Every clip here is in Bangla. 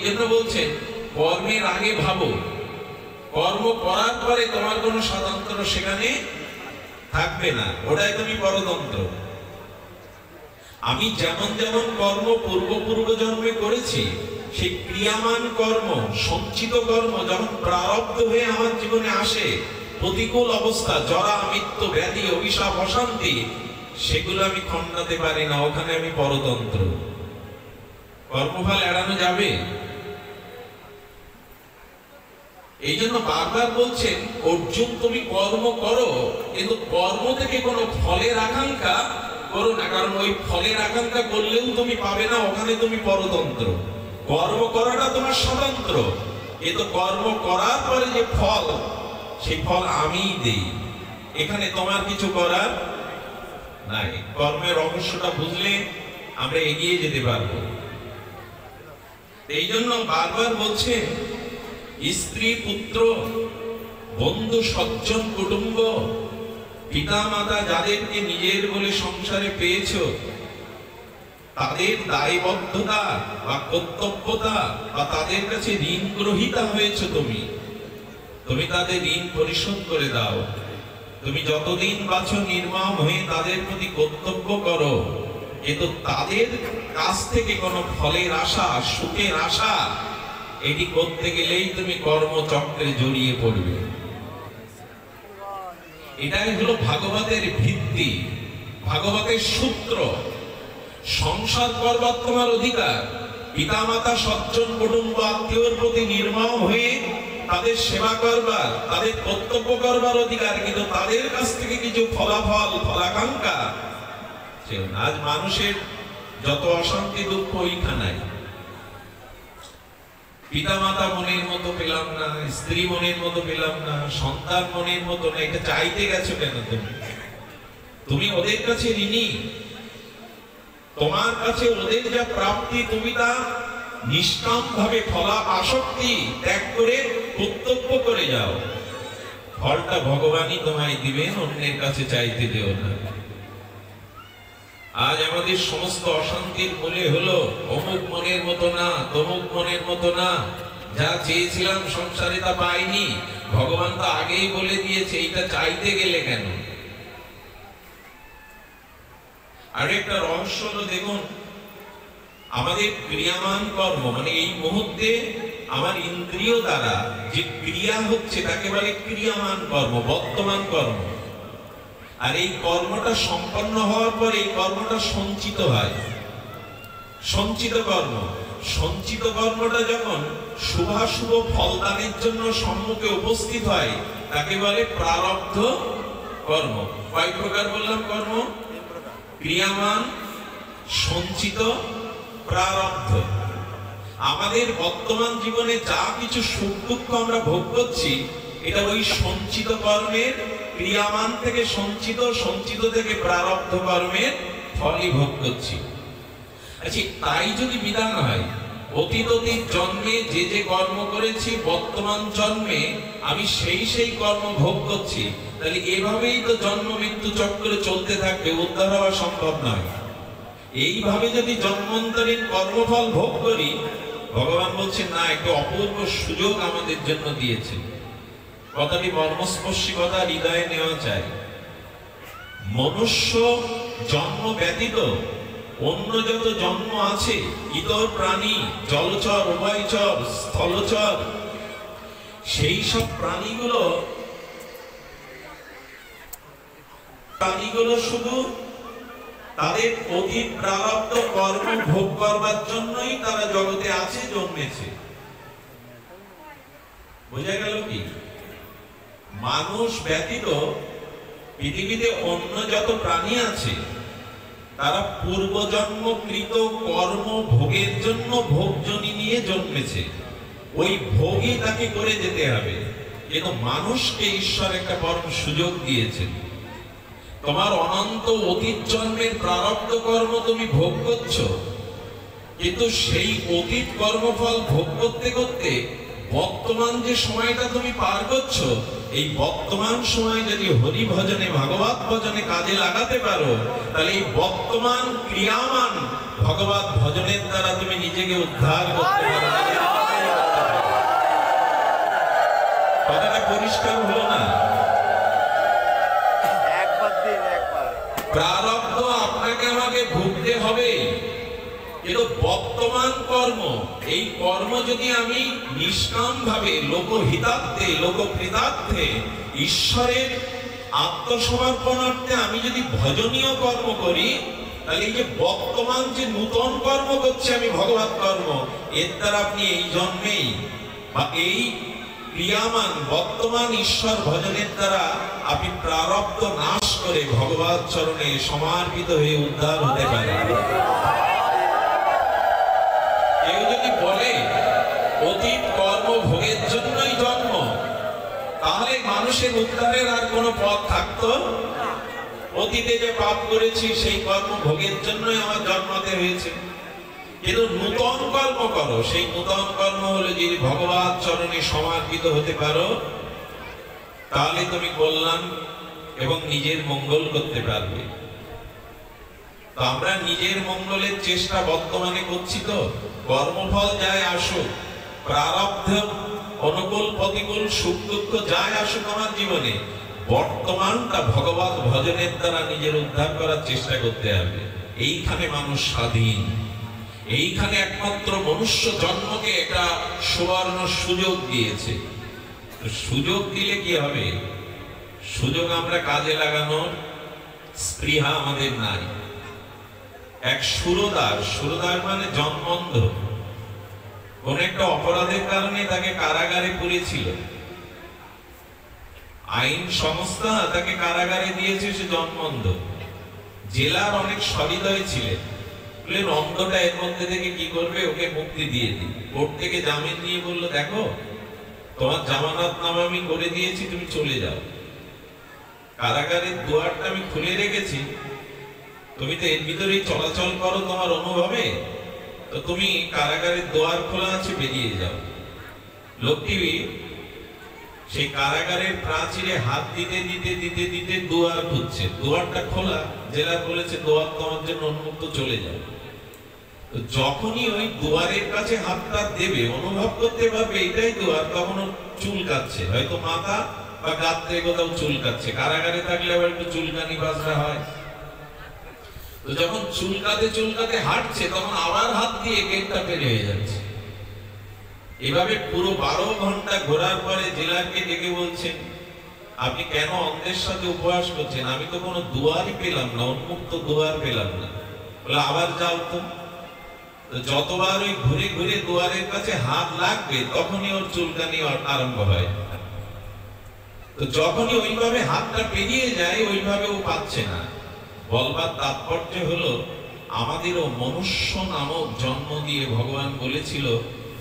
জন্য বলছেন কর্মের আগে ভাবো, কর্ম করার পরে তোমার কোনো স্বাতন্ত্র সেখানে থাকবে না, ওটাই তুমি পরতন্ত্র। আমি যেমন যেমন কর্ম পূর্ব জন্মে করেছি, সেই ক্রিয়ামান কর্ম, সঞ্চিত কর্ম যখন প্রারব্ধ হয়ে আমার জীবনে আসে, প্রতিকূল অবস্থা, জরা মৃত্যু ব্যাধি অভিশাপ অশান্তি, সেগুলো আমি খণ্ডাতে পারি না, ওখানে আমি পরতন্ত্র। কর্মফল এড়ানো যাবে? এই জন্য বারবার বলছেন অর্জুন, তুমি কর্ম করো, কিন্তু কর্ম থেকে কোনো ফলের আকাঙ্ক্ষা করো না, কারণ ওই ফলের আকাঙ্ক্ষা করলেও তুমি পাবে না, ওখানে তুমি পরতন্ত্র। কর্ম করাটা তোমার স্বতন্ত্র, কিন্তু কর্ম করার পরে যে ফল, সেই ফল আমিই দেই, এখানে তোমার কিছু করার নাই। কর্মের রহস্যটা বুঝলে আমরা এগিয়ে যেতে পারবো। এই জন্য বারবার বলছেন স্ত্রী পুত্র বন্ধু সজ্জন কুটুম্ব পিতা মাতা যাদেরকে নিজের বলে সংসারে পেয়েছো, তাদের দায়বদ্ধতা বা কর্তব্যতা বা তাদের কাছে ঋণ গ্রহীতা হয়েছে, তুমি তাদের ঋণ পরিশোধ করে দাও। তুমি যতদিন বাঁচো নির্মম হয়ে তাদের প্রতি কর্তব্য করো, কিন্তু তাদের কাছ থেকে কোনো ফলের আশা, সুখের আশা, এটি করতে গেলেই তুমি কর্মচক্রে জড়িয়ে পড়বে। এটাই হলো ভাগবতের ভিত্তি, ভাগবতের সূত্র। সংসার করবার তোমার অধিকার, পিতামাতা সজ্জন কুটুম্ব আত্মীয়র প্রতি নির্মম হয়ে তাদের সেবা করবার, তাদের কর্তব্য করবার অধিকার, কিন্তু তাদের কাছ থেকে কিছু ফলাফল ফলাকাঙ্ক্ষা। আজ মানুষের যত অশান্তি দুঃখ ওইখানায়। পিতামাতা মনের মতো পেলাম না, স্ত্রী মনের মতো পেলাম না, সন্তান মনের মতো না, এটা চাইতে গেছো কেন? তুমি ওদের কাছে ঋণী, তোমার কাছে ওদের যা প্রাপ্তি তুমি তা নিষ্কাম ভাবে ফলা আসক্তি ত্যাগ করে কর্তব্য করে যাও, ফলটা ভগবানই তোমায় দিবেন, অন্যের কাছে চাইতে দিও না। আজ আমাদের সমস্ত অশান্তির মূলে হলো অমুক মনের মতো না, তমুক মনের মতো না, যা চেয়েছিলাম সংসারে তা পাইনি, ভগবান তো আগেই বলে দিয়েছে, এইটা চাইতে গেলে কেন? আর একটা রহস্য হলো, দেখুন আমাদের ক্রিয়ামান কর্ম, মানে এই মুহূর্তে আমার ইন্দ্রিয় দ্বারা যে ক্রিয়া হচ্ছে তাকে বলে ক্রিয়ামান কর্ম, বর্তমান কর্ম। আর এই কর্মটা সম্পন্ন হওয়ার পর এই কর্মটা সঞ্চিত হয়, সঞ্চিত কর্ম। সঞ্চিত কর্মটা যখন শুভাশুভ ফলদানের জন্য সম্মুখে উপস্থিত হয়, তাকে বলে প্রারব্ধ কর্ম। কয় প্রকার বললাম কর্ম? ক্রিয়ামান, সঞ্চিত, প্রারব্ধ। আমাদের বর্তমান জীবনে যা কিছু সুখ দুঃখ আমরা ভোগ করছি, এটা ওই সঞ্চিত কর্মের, ক্রিয়ামান থেকে সঞ্চিত, সঞ্চিত থেকে প্রারব্ধ কর্মের ফলই ভোগ করছি। আচ্ছা, তাই যদি বিধান হয় অতীত জন্মে যে যে কর্ম করেছি, বর্তমান জন্মে আমি সেই কর্ম ভোগ করছি, তাহলে এভাবেই তো জন্ম মৃত্যু চক্রে চলতে থাকবে, উদ্ধার হওয়া সম্ভব নয়। এইভাবে যদি জন্মান্তরীণ কর্মফল ভোগ করি, ভগবান বলছেন না, একটা অপূর্ব সুযোগ আমাদের জন্য দিয়েছে। কথাটি মর্মস্পর্শী কথা, হৃদয়ে নেওয়া চাই। মনুষ্য জন্ম ব্যতীত অন্য যত জন্ম আছে, ইতর প্রাণী, জলচর, উভয়চর, স্থলচর, সেই সব প্রাণীগুলো শুধু তাদের অতীত প্রারব্ধ কর্ম ভোগ করবার জন্যই তারা জগতে আছে, জন্মেছে। বোঝা গেল কি? মানুষ ব্যতীত পৃথিবীতে অন্য যত প্রাণী আছে, তারা পূর্বজন্মকৃত কর্ম ভোগের জন্য ভোগজনি নিয়ে জন্মেছে, ওই ভোগই তাকে করে যেতে হবে। কিন্তু মানুষকে ঈশ্বর একটা পরম সুযোগ দিয়েছেন। তোমার অনন্ত অতীত জন্মের প্রারব্ধ কর্ম তুমি ভোগ করছো, কিন্তু সেই অতীত কর্মফল ভোগ করতে করতে বর্তমান যে সময়টা তুমি পার করছো, এই বর্তমান সময় যদি হরি ভজনে, ভাগবত ভজনে কাজে লাগাতে পারো, তাহলে এই বর্তমান ক্রিয়ামান ভগবত ভজনের দ্বারা তুমি নিজেকে উদ্ধার করতে পারো। পরিষ্কার হলো না? প্রারব্ধ আপনাকে আমাকে ভুগতে হবে, কিন্তু বর্তমান কর্ম, এই কর্ম যদি আমি নিষ্কাম ভাবে লোকহিতার্থে লোককৃতার্থে ঈশ্বরের আত্মসমর্পণার্থে আমি যদি ভজনীয় কর্ম করি, তাহলে এই যে বর্তমান যে নূতন কর্ম করছে আমি ভগবত কর্ম, এর দ্বারা আপনি এই জন্মেই বা এই ক্রিয়ামান বর্তমান ঈশ্বর ভজনের দ্বারা আপনি প্রারব্ধ নাশ করে ভগবত চরণে সমর্পিত হয়ে উদ্ধার হতে পারেন। কেউ যদি বলে অতীত কর্ম ভোগের জন্যই জন্ম, তাহলে মানুষের উদ্ধারের আর কোনো পথ থাকতো? অতীতে যে পাপ করেছি সেই কর্ম ভোগের জন্যই আমার জন্মাতে হয়েছে। কিন্তু নূতন কর্ম করো, সেই নূতন কর্ম হলো যদি ভগবত চরণে সমর্পিত হতে পারো, তাহলে তুমি কল্যাণ এবং নিজের মঙ্গল করতে পারবে। তো আমরা নিজের মঙ্গলের চেষ্টা বর্তমানে করছি তো। কর্মফল যায় আসুক, প্রারব্ধ অনুকূল প্রতিকূল সুখ দুঃখ যায় আসুক আমার জীবনে, বর্তমানটা ভগবত ভজনের দ্বারা নিজের উদ্ধার করার চেষ্টা করতে হবে। এইখানে মানুষ স্বাধীন, এইখানে একমাত্র মনুষ্য জন্মকে একটা সুবর্ণ সুযোগ দিয়েছে। সুযোগ দিলে কি হবে? সুযোগ আমরা কাজে লাগানোর স্পৃহা আমাদের নাই। এক সুরদার মানে জন্মন্ধ, কোন একটা অপরাধের কারণে তাকে কারাগারে পুরেছিল, আইন সংস্থা তাকে কারাগারে দিয়েছে, সে জন্মন্ধ। জেলার অনেক সহৃদয় ছিলেন, বললেন অন্ধটা এর মধ্যে থেকে কি করবে, ওকে মুক্তি দিয়ে দিই। কোর্ট থেকে জামিন নিয়ে বলল, দেখো তোমার জামানত নামা আমি করে দিয়েছি, তুমি চলে যাও। কারাগারের দুয়ারটা আমি খুলে রেখেছি, তুমি তো এর ভিতরেই চলাচল করো তোমার অনুভবে, তো তুমি কারাগারের দুয়ার খোলা আছে, বেরিয়ে যাও। লোকটি সেই কারাগারের প্রাচীরে হাত দিতে দিতে দিতে দিতে দুয়ার খুঁজছে, দুয়ারটা খোলা। জেলার বলেছে দুয়ার তোমার জন্য উন্মুক্ত, চলে যাও। তো যখনই ওই দুয়ারের কাছে হাতটা দেবে, অনুভব করতে পারবে এটাই দুয়ার, তখন ওর চুল কাচ্ছে, হয়তো মাথা বা গাত্রে কোথাও চুল কাচ্ছে। কারাগারে থাকলে আবার একটু চুলকানি বাজরা হয়। তো যখন চুলকাতে হাঁটছে, তখন আবার হাত দিয়ে গেটটা পেরে হয়ে যাচ্ছে। এভাবে পুরো 12 ঘন্টা ঘোরার পরে জেলারকে ডেকে বলছেন, আপনি কেন অন্ধের সাথে উপবাস করছেন? আমি তো কোনো দুয়ারই পেলাম না, উন্মুক্ত দুয়ার পেলাম না। বলে আবার যাও তো। যতবার ওই ঘুরে ঘুরে দুয়ারের কাছে হাত লাগবে, তখনই ওর চুলকানি আরম্ভ হয়। তো যখনই ওইভাবে হাতটা পেরিয়ে যায়, ওইভাবে ও পাচ্ছে না। বলবার তাৎপর্য হলো, আমাদেরও মনুষ্য নামক জন্ম দিয়ে ভগবান বলেছিল,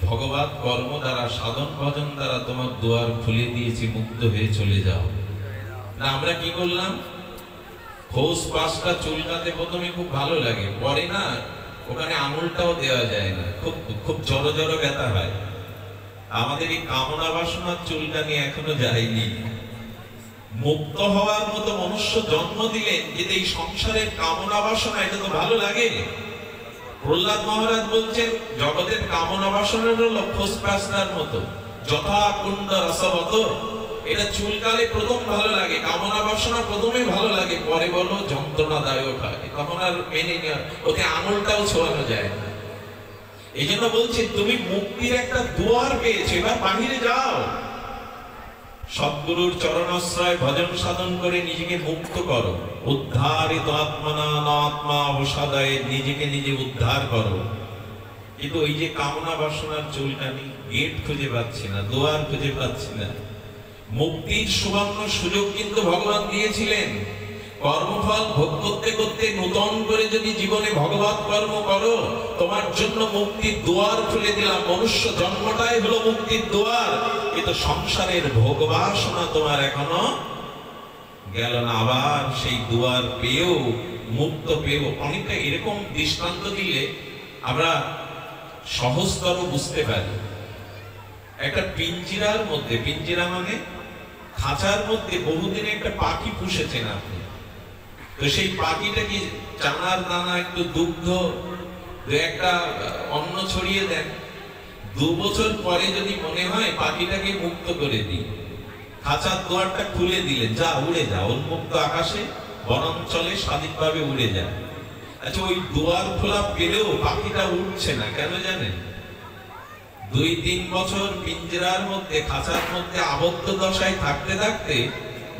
ভগবত কর্ম দ্বারা সাধন ভজন দ্বারা তোমার দুয়ার খুলে দিয়েছি, মুক্ত হয়ে চলে যাও। না আমরা কি করলাম? খোঁজ পাশটা চুলকাতে প্রথমে খুব ভালো লাগে, পরে না ওখানে আঙুলটাও দেওয়া যায় না, খুব জড়ো জড়ো ব্যথা হয়। আমাদের এই কামনা বাসনার চুলকানি এখনো যায়নি। মুক্ত হওয়ার মতো মনুষ্য জন্ম দিলেন, কিন্তু এই সংসারের কামনা বাসনা এটা তো ভালো লাগে। প্রহ্লাদ মহারাজ বলছেন, জগতের কামনা বাসনার হলো খোসপাসনার মতো, যথা কুণ্ড রসবত। এটা চুলকালে প্রথম ভালো লাগে, কামনা বাসনা প্রথমে ভালো লাগে, পরে বলো যন্ত্রণাদায়ক হয়, তখন আর মেনে নেওয়া, ওতে আঙুলটাও ছোঁয়ানো যায় না। এই জন্য বলছে, তুমি মুক্তির একটা দুয়ার পেয়েছো, এবার বাহিরে যাও। সদ্গুরুর চরণাশ্রয় ভজন সাধন করে নিজেকে মুক্ত করো। উদ্ধারিত আত্মনা আত্মা অবসাদয়ে, নিজেকে নিজে উদ্ধার করো। কিন্তু ওই যে কামনা বাসনার চুলকানি, গেট খুঁজে পাচ্ছি না, দুয়ার খুঁজে পাচ্ছি না। মুক্তির সুবর্ণ সুযোগ কিন্তু ভগবান দিয়েছিলেন। কর্মফল ভোগ করতে করতে নূতন করে যদি জীবনে ভগবত কর্ম করো, তোমার জন্য মুক্তির দুয়ার খুলে দিলাম। মনুষ্য জন্মটাই হলো মুক্তির দুয়ার, কিন্তু সংসারের ভোগ বাসনা তোমার এখনো গেল না। আবার সেই দুয়ার পেয়েও, মুক্ত পেয়েও, অনেকটা এরকম দৃষ্টান্ত দিলে আমরা সহজতর বুঝতে পারি। একটা পিঞ্জিরার মধ্যে, পিঞ্জিরা মানে খাঁচার মধ্যে বহুদিন একটা পাখি পুষেছেন আপনি। তো সেই পাখিটা কি চানার দানা, একটু দুগ্ধ, একটা অন্ন ছড়িয়ে দেন, 2 বছর পরে যদি মনে হয় পাখিটাকে মুক্ত করে দিই, খাঁচার দুয়ারটা খুলে দিলেন, যা উড়ে যা, উন্মুক্ত আকাশে বনাঞ্চলে স্বাধীনভাবে উড়ে যায়। আচ্ছা, ওই দুয়ার খোলা পেলেও পাখিটা উঠছে না, কেন জানেন? 2-3 বছর পিঞ্জরার মধ্যে, খাঁচার মধ্যে আবদ্ধ দশায় থাকতে থাকতে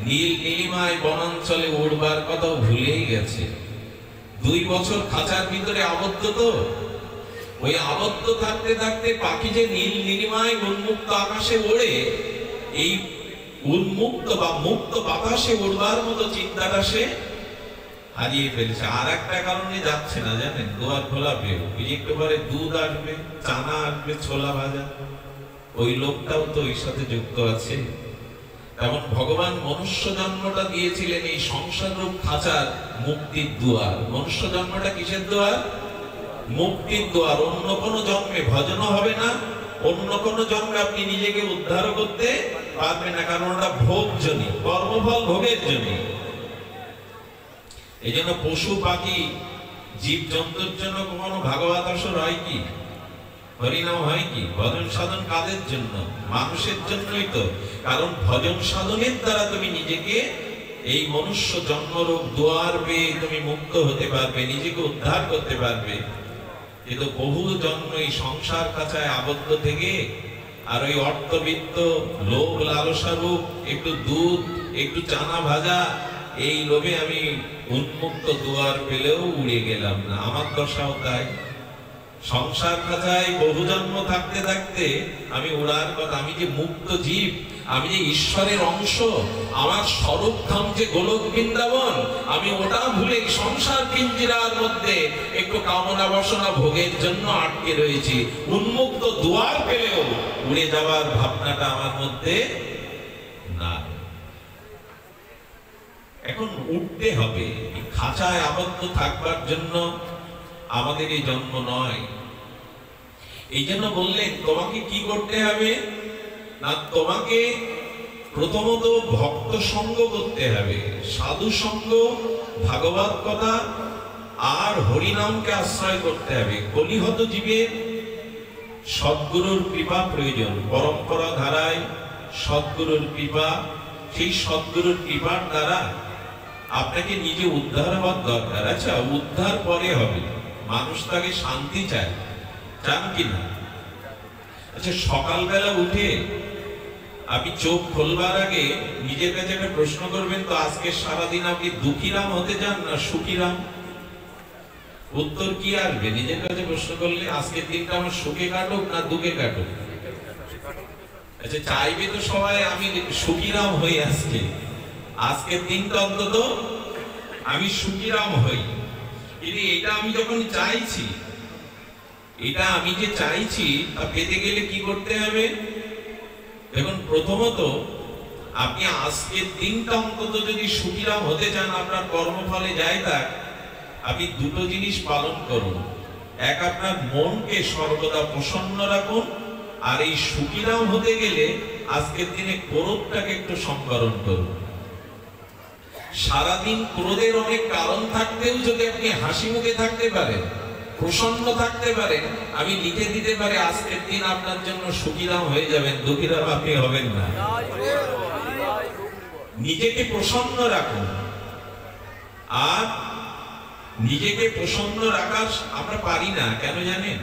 নীল নীলিমায় বনাঞ্চলে উড়বার কথা ভুলেই গেছে। 2 বছর খাঁচার ভিতরে আবদ্ধ, তো ওই আবদ্ধ থাকতে থাকতে পাখি যে নীল নীলিমায় উন্মুক্ত আকাশে ওড়ে, এই উন্মুক্ত বা মুক্ত বাতাসে উড়বার মতো চিন্তাটা সে হারিয়ে ফেলেছে। আর একটা কারণে যাচ্ছে না জানেন, দুয়ার খোলা পেয়ে একটু পরে দুধ আসবে, চানা আসবে, ছোলা ভাজা, ওই লোকটাও তো ওই সাথে যুক্ত আছে। তেমন ভগবান মনুষ্য জন্মটা দিয়েছিলেন এই সংসার রূপ খাঁচার মুক্তির দুয়ার। মনুষ্য জন্মটা কিসের দুয়ার? মুক্তির দুয়ার। অন্য কোনো জন্মে ভজন হবে না, অন্য কোনো জন্মে আপনি নিজেকে উদ্ধার করতে পারবেন না, কারণ ওটা ভোগজনী, কর্মফল ভোগের জন্য। এই জন্য পশু পাখি জীব জন্তুর জন্য কখনো ভাগবত আসর হয় কি, হরিনাম হয় কি? ভজন সাধন কাদের জন্য? মানুষের জন্যই তো। কারণ ভজন সাধনের দ্বারা তুমি নিজেকে এই মনুষ্য জন্মরূপ দুয়ার পেয়ে তুমি মুক্ত হতে পারবে, নিজেকে উদ্ধার করতে পারবে। কিন্তু বহু জন্ম এই সংসার কাছায় আবদ্ধ থেকে আর ওই অর্থবিত্ত লোভ লালসা রূপ একটু দুধ, একটু চানা ভাজা, এই লোভে আমি উন্মুক্ত দুয়ার পেলেও উড়ে গেলাম না। আমার দশাও তাই। সংসার খাঁচায় বহু জন্ম থাকতে থাকতে আমি উড়ার কথা, আমি যে মুক্ত জীব, আমি যে ঈশ্বরের অংশ, আমার স্বরূপধাম যে গোলক বৃন্দাবন, আমি ওটা ভুলে সংসার পিঞ্জিরার মধ্যে একটু কামনা বাসনা ভোগের জন্য আটকে রয়েছি। উন্মুক্ত দুয়ার পেলেও উড়ে যাওয়ার ভাবনাটা আমার মধ্যে না। এখন উঠতে হবে। খাঁচায় আবদ্ধ থাকবার জন্য আমাদের এই জন্ম নয়। এই জন্য বললেন তোমাকে কি করতে হবে না, তোমাকে প্রথমত ভক্ত সঙ্গ করতে হবে, সাধু সঙ্গ, ভাগবত কথা আর হরিনামকে আশ্রয় করতে হবে। কলিহত জীবের সদ্গুরুর কৃপা প্রয়োজন, পরম্পরা ধারায় সদ্গুরুর কৃপা, সেই সদ্গুরুর কৃপার দ্বারা আপনাকে নিজে উদ্ধার হওয়ার দরকার। আচ্ছা, উদ্ধার পরে হবে, মানুষ তাকে শান্তি চায়, চান কিনা? আচ্ছা, সকালবেলা উঠে আপনি চোখ খোলবার আগে নিজের কাছে একটা প্রশ্ন করবেন তো, আজকে সারাদিন আপনি দুঃখীরাম হতে চান না সুখীরাম? উত্তর কি আসবে নিজের কাছে প্রশ্ন করলে? আজকের দিনটা আমার সুখে কাটুক না দুঃখে কাটুক? আচ্ছা, চাইবে তো সবাই আমি সুখীরাম হই, আজকের দিনটা অন্তত আমি সুখীরাম হই। কিন্তু এটা আমি যখন চাইছি, এটা আমি যে চাইছি তা পেতে গেলে কি করতে হবে? দেখুন, প্রথমত আপনি আজকের দিনটা অন্তত যদি সুখীরাম হতে চান, আপনার কর্মফলে যায় তাক, আপনি দুটো জিনিস পালন করুন। এক, আপনার মনকে সর্বদা প্রসন্ন রাখুন, আর এই সুখীরাম হতে গেলে আজকের দিনে ক্রোধটাকে একটু সংবরণ করুন। সারাদিন ক্রোধের অনেক কারণ থাকতেও যদি আপনি হাসি মুখে থাকতে পারেন, প্রসন্ন থাকতে পারেন, আমি লিখে দিতে পারি আজকের দিন আপনার জন্য সুখীরাম হয়ে যাবেন, দুঃখীরাম আপনি হবেন না। নিজেকে প্রসন্ন রাখুন। আর নিজেকে প্রসন্ন রাখার আমরা পারি না, কেন জানেন?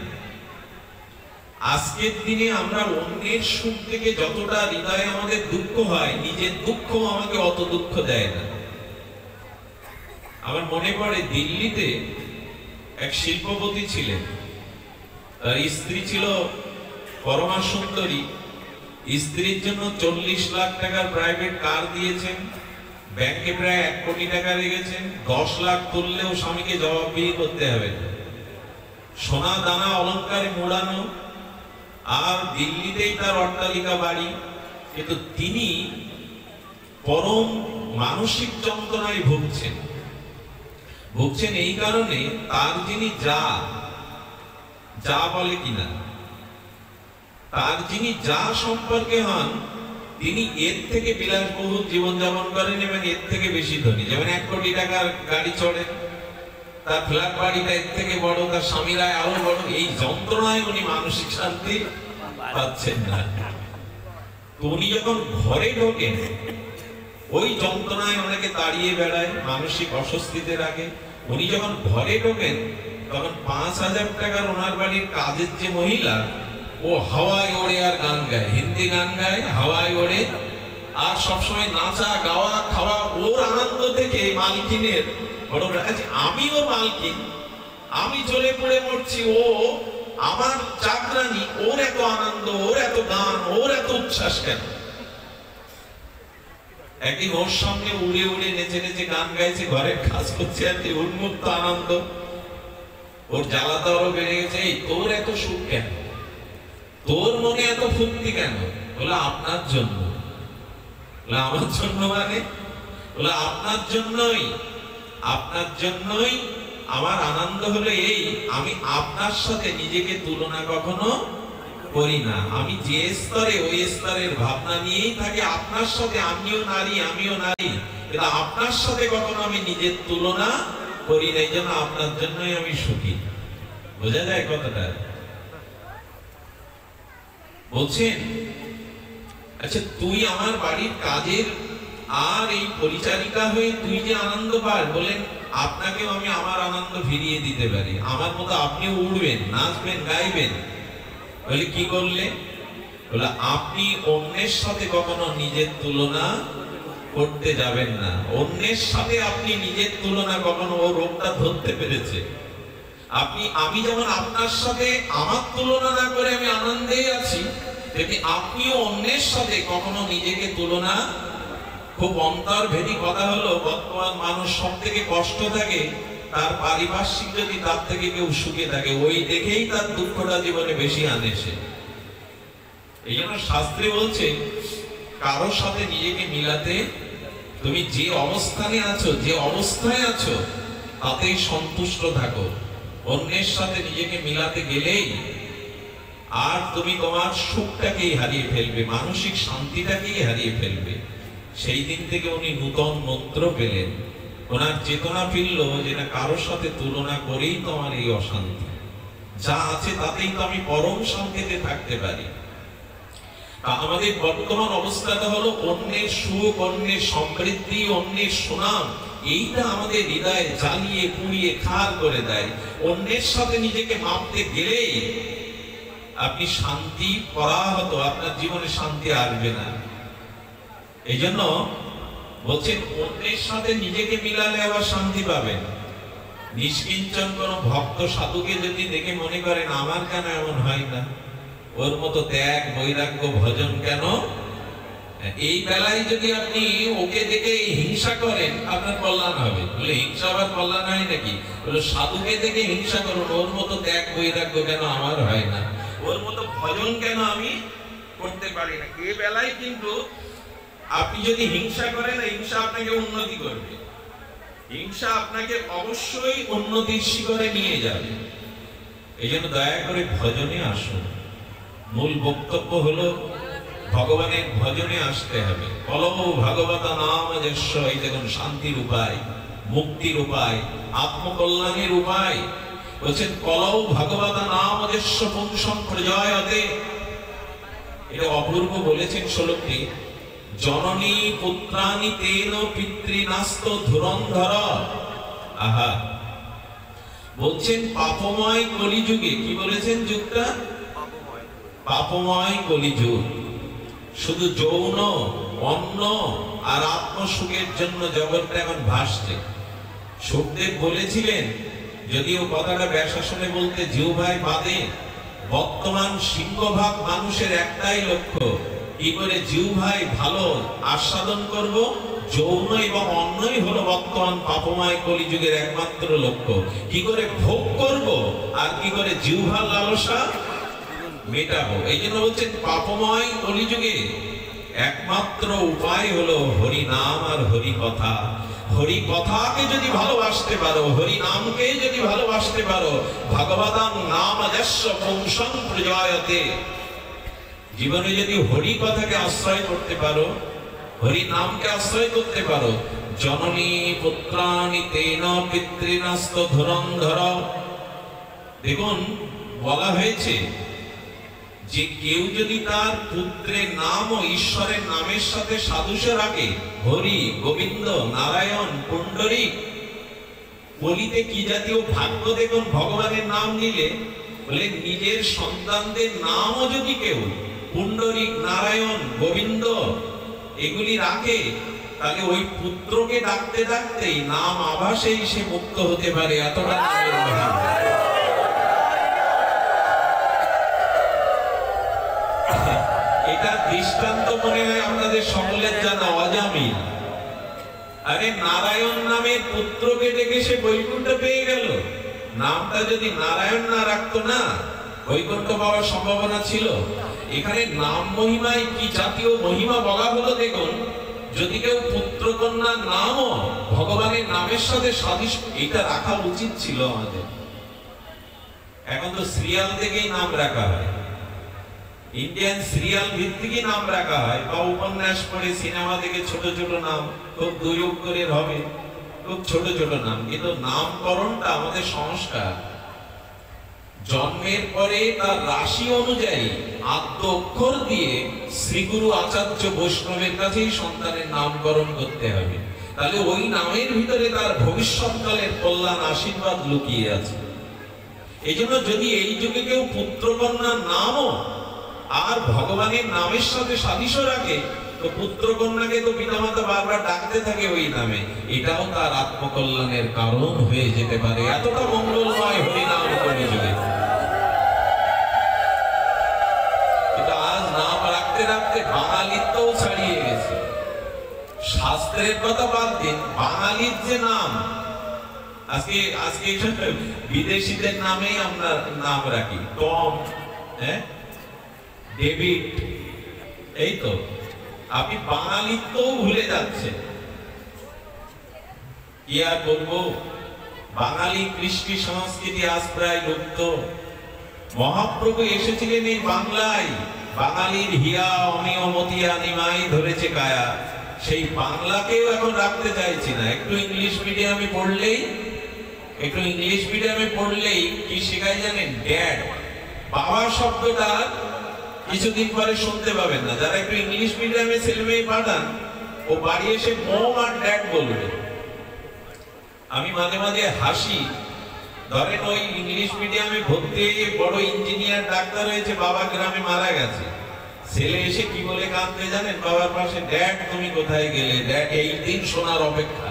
আজকের দিনে আমরা অন্যের সুখ থেকে যতটা হৃদয়ে আমাদের দুঃখ হয়, নিজের দুঃখ আমাকে অত দুঃখ দেয় না। আমার মনে পড়ে দিল্লিতে এক শিল্পপতি ছিলেন, তার স্ত্রী ছিল পরমা সুন্দরী। স্ত্রীর জন্য 40 লাখ টাকার প্রাইভেট কার দিয়েছেন, ব্যাংকে প্রায় 1 কোটি টাকা রেখেছেন। 10 লাখ তুললেও স্বামীকে জবাবদিহি করতে হবে, সোনা দানা অলংকারে মোড়ানো, আর দিল্লিতেই তার অট্টালিকা বাড়ি। কিন্তু তিনি পরম মানসিক যন্ত্রণায় ভুগছেন এই কারণে তার যিনি যা বলে কিনা, তার যিনি যা সম্পর্কে হন, তিনি এর থেকে বিলাসবহুল জীবনযাপন করেন এবং এর থেকে বেশি ধনী। যেমন 1 কোটি টাকার গাড়ি চড়েন, তার ফ্ল্যাট বাড়িটা এর থেকে বড়, তার স্বামীরা আরো বড়। এই যন্ত্রণায় উনি মানসিক শান্তি পাচ্ছেন না। তো উনি যখন ঘরে ঢোকেন, ওই যন্ত্রণায় অনেকে দাঁড়িয়ে বেড়ায়, মানসিক অস্বস্তিতে রাখে। উনি যখন ঘরে ঢোকেন তখন 5,000 টাকার ওনার বাড়ির কাজের যে মহিলা, ও হাওয়ায় ওড়ে আর গান গায়, হিন্দি গান গায়, হাওয়ায় ওড়ে আর সবসময় নাচা গাওয়া খাওয়া। ওর আনন্দ থেকে মালকিনের বড় আমিও মালকিন, আমি চলে পড়ে মরছি, ও আমার চাকরানি, ওর এত আনন্দ, ওর এত গান, ওর এত উচ্ছ্বাস কেন? একদিন ওর সামনে উড়ে উড়ে নেচে নেচে গান গাইছে, ঘরের কাজ করছে আর কি উন্মুক্ত আনন্দ। ওর জ্বালাটা আরো বেড়ে গেছে। এই তোর এত সুখ কেন, তোর মনে এত ফুর্তি কেন? বলে আপনার জন্য। বলে আমার জন্য মানে? বলে আপনার জন্যই, আপনার জন্যই আমার আনন্দ হলো এই, আমি আপনার সাথে নিজেকে তুলনা কখনো করি না। আমি যে স্তরে, ওই স্তরের ভাবনা নিয়েই থাকি। আপনার সাথে আমিও নারী, আমিও নারী, কিন্তু আপনার সাথে কখনো আমি নিজের তুলনা করি না। এই জন্য আপনার জন্যই আমি সুখী। বোঝা যায় কথাটা? বলছেন আচ্ছা তুই আমার বাড়ির কাজের আর এই পরিচারিকা হয়ে তুই যে আনন্দ পাস, বলেন আপনাকেও আমি আমার আনন্দ ফিরিয়ে দিতে পারি। আমার মতো আপনিও উড়বেন, নাচবেন, গাইবেন। বলে কি করলে? বলে আপনি অন্যের সাথে কখনো নিজের তুলনা করতে যাবেন না। অন্যের সাথে আপনি নিজের তুলনা কখনো, ও রোগটা ধরতে পেরেছে। আমি যেমন আপনার সাথে আমার তুলনা না করে আমি আনন্দে আছি, তেমনি আপনিও অন্যের সাথে কখনো নিজেকে তুলনা। খুব অন্তর্ভেদী কথা হলো, বর্তমান মানুষ সব থেকে কষ্ট থাকে তার পারিপার্শ্বিক যদি তার থেকে কেউ সুখে থাকে, ওই দেখেই তার দুঃখটা জীবনে বেশি আনেছে। এই জন্য শাস্ত্রে বলছে কারোর সাথে নিজেকে মিলাতে, তুমি যে অবস্থানে আছো, যে অবস্থায় আছো তাতেই সন্তুষ্ট থাকো। অন্যের সাথে নিজেকে মিলাতে গেলেই আর তুমি তোমার সুখটাকেই হারিয়ে ফেলবে, মানসিক শান্তিটাকেই হারিয়ে ফেলবে। সেই দিন থেকে উনি নূতন মন্ত্র পেলেন। ওনার চেতনা ফিরল যেটা কারোর সাথে তুলনা করেই তো আমার এই অশান্তি, যা আছে তাতেই তো আমি পরম শান্তিতে থাকতে পারি। তা আমাদের বর্তমান অবস্থাটা হলো অন্যের সুখ, অন্যের সমৃদ্ধি, অন্যের সুনাম, এইটা আমাদের হৃদয়ে জ্বালিয়ে পুড়িয়ে খার করে দেয়। অন্যের সাথে নিজেকে মাপতে গেলেই আপনি শান্তি পরাহত, আপনার জীবনে শান্তি আসবে না। এই জন্য বলছেন অন্যের সাথে নিজেকে মিলালে আবার শান্তি পাবেন। নিষ্কিঞ্চন কোন ভক্ত সাধুকে যদি দেখে মনে করেন আমার কেন এমন হয় না, ওর মতো ত্যাগ বৈরাগ্য ভজন কেন, এই বেলায় যদি আপনি ওকে দেখে হিংসা করেন আপনার কল্যাণ হবে। বলে হিংসা আবার কল্যাণ হয় নাকি? বলে সাধুকে দেখে হিংসা করুন, ওর মতো ত্যাগ বৈরাগ্য কেন আমার হয় না, ওর মতো ভজন কেন আমি করতে পারি না। এই বেলায় কিন্তু আপনি যদি হিংসা করেন, হিংসা আপনাকে উন্নতি করবে, হিংসা আপনাকে অবশ্যই উন্নতির শিখরে নিয়ে যাবে। এই জন্য দয়া করে ভজনে আসুন। মূল বক্তব্য হলো ভগবানের ভজনে আসতে হবে। কলম ভাগবত নাম যশ, এই দেখুন শান্তির উপায়, মুক্তির উপায়, আত্মকল্যাণের উপায়। বলছেন কলম ভাগবত নাম যশ পুংসং প্রজয়তে। এটা অপূর্ব বলেছেন শ্লোকটি। জননী পুত্রানি তেন পিতৃনাস্ত ধুরন্ধর। আহা, বলছেন পাপময় কলিযুগে, কি বলেছেন যুগটা? পাপময় কলিযুগ। শুধু যৌন, অন্ন আর আত্মসুখের জন্য জগৎটা এখন ভাসছে। সুখদেব বলেছিলেন, যদিও কথাটা ব্যাসাসনে বলতে জিহ্বায় বাদে, বর্তমান সিংহভাগ মানুষের একটাই লক্ষ্য, কি করে জিহ্বায় ভালো আস্বাদন করব। যৌন এবং অন্নই হলো বর্তমান পাপময় কলিযুগের একমাত্র লক্ষ্য। কি করে ভোগ করব আর কি করে জিহ্বার লালসা মেটাবো। এই জন্য বলছেন পাপময় কলিযুগে একমাত্র উপায় হলো হরি নাম আর হরি কথা। হরি কথাকে যদি ভালোবাসতে পারো, হরি নামকে যদি ভালোবাসতে পারো, ভগবতাং নাম যস্য পুংসং প্রজয়তে। জীবনে যদি হরি কথাকে আশ্রয় করতে পারো, হরি নামকে আশ্রয় করতে পারো, জননী পুত্রানি তেন পিতৃনাস্ত ধুরন্ধর। দেখুন বলা হয়েছে যে কেউ যদি তার পুত্রের নাম ও ঈশ্বরের নামের সাথে সাদৃশ্য রাখে, হরি, গোবিন্দ, নারায়ণ, পুণ্ডরীক, বলিতে কি জাতীয় ভাগ্য দেখুন ভগবানের নাম নিলে। বলে নিজের সন্তানদের নামও যদি কেউ পুণ্ডরীক, নারায়ণ, গোবিন্দ এগুলি রাখে, তাহলে ওই পুত্রকে ডাকতে ডাকতেই নাম আভাসেই সে মুক্ত হতে পারে। এতটা নামের মহিমা। এটা দৃষ্টান্ত মনে হয় আপনাদের সকলের জানা, অজামিল। আরে নারায়ণ নামের পুত্রকে ডেকে সে বৈকুণ্ঠ পেয়ে গেল। নামটা যদি নারায়ণ না রাখতো না, বৈকুণ্ঠ পাওয়ার সম্ভাবনা ছিল? এখানে নাম মহিমায় কি জাতীয় মহিমা বলা হলো দেখুন। যদি কেউ পুত্র কন্যার নামও ভগবানের নামের সাথে সাদৃশ্য, এটা রাখা উচিত ছিল আমাদের। এখন তো সিরিয়াল থেকেই নাম রাখা হয়, ইন্ডিয়ান সিরিয়াল ভিত্তিকই নাম রাখা হয়, বা উপন্যাস পড়ে সিনেমা থেকে ছোট ছোট নাম, খুব 2 অক্ষরের হবে, খুব ছোট ছোট নাম। কিন্তু নামকরণটা আমাদের সংস্কার। জন্মের পরে তার রাশি অনুযায়ী আদ্য অক্ষর দিয়ে শ্রীগুরু আচার্য বৈষ্ণবের কাছেই সন্তানের নামকরণ করতে হবে। তাহলে ওই নামের ভিতরে তার ভবিষ্যৎকালের কল্যাণ আশীর্বাদ লুকিয়ে আছে। এই জন্য যদি এই যুগে কেউ পুত্র কন্যার নামও আর ভগবানের নামের সাথে সাদৃশ্য রাখে, তো পুত্র কন্যাকে তো পিতামাতা বারবার ডাকতে থাকে ওই নামে, এটাও তার আত্মকল্যাণের কারণ হয়ে যেতে পারে। এতটা মঙ্গলময় হরিনাম কলিযুগে। কিন্তু আজ নাম রাখতে রাখতে বাঙালিত্বও ছাড়িয়ে গেছে। শাস্ত্রের কথা বাদ দিন, বাঙালির যে নাম, আজকে বিদেশিদের নামেই আমরা নাম রাখি, টম, ডেভিড, এই তো। আপনি বাঙালিত্বও ভুলে যাচ্ছেন। কি আর বলবো, বাঙালি কৃষ্টি সংস্কৃতি আজ প্রায় লুপ্ত। মহাপ্রভু এসেছিলেন এই বাংলায়, বাঙালির হিয়া অনিয়মতিয়া নিমাই ধরেছে কায়া। সেই বাংলাকেও এখন রাখতে চাইছি না। একটু ইংলিশ মিডিয়ামে পড়লেই কি শেখায় জানেন? ড্যাড, বাবা শব্দটা কিছুদিন পরে শুনতে পাবেন না। যারা একটু ইংলিশ মিডিয়ামে ছেলে মেয়ে পাঠান, ও বাড়ি এসে মম আর ড্যাড বলবে। আমি মাঝে মাঝে হাসি। ধরেন ওই ইংলিশ মিডিয়ামে ভর্তি হয়ে বড় ইঞ্জিনিয়ার ডাক্তার হয়েছে, বাবা গ্রামে মারা গেছে, ছেলে এসে কি বলে কাঁদতে জানেন? বাবার পাশে, ড্যাড তুমি কোথায় গেলে? ড্যাড এই দিন শোনার অপেক্ষা।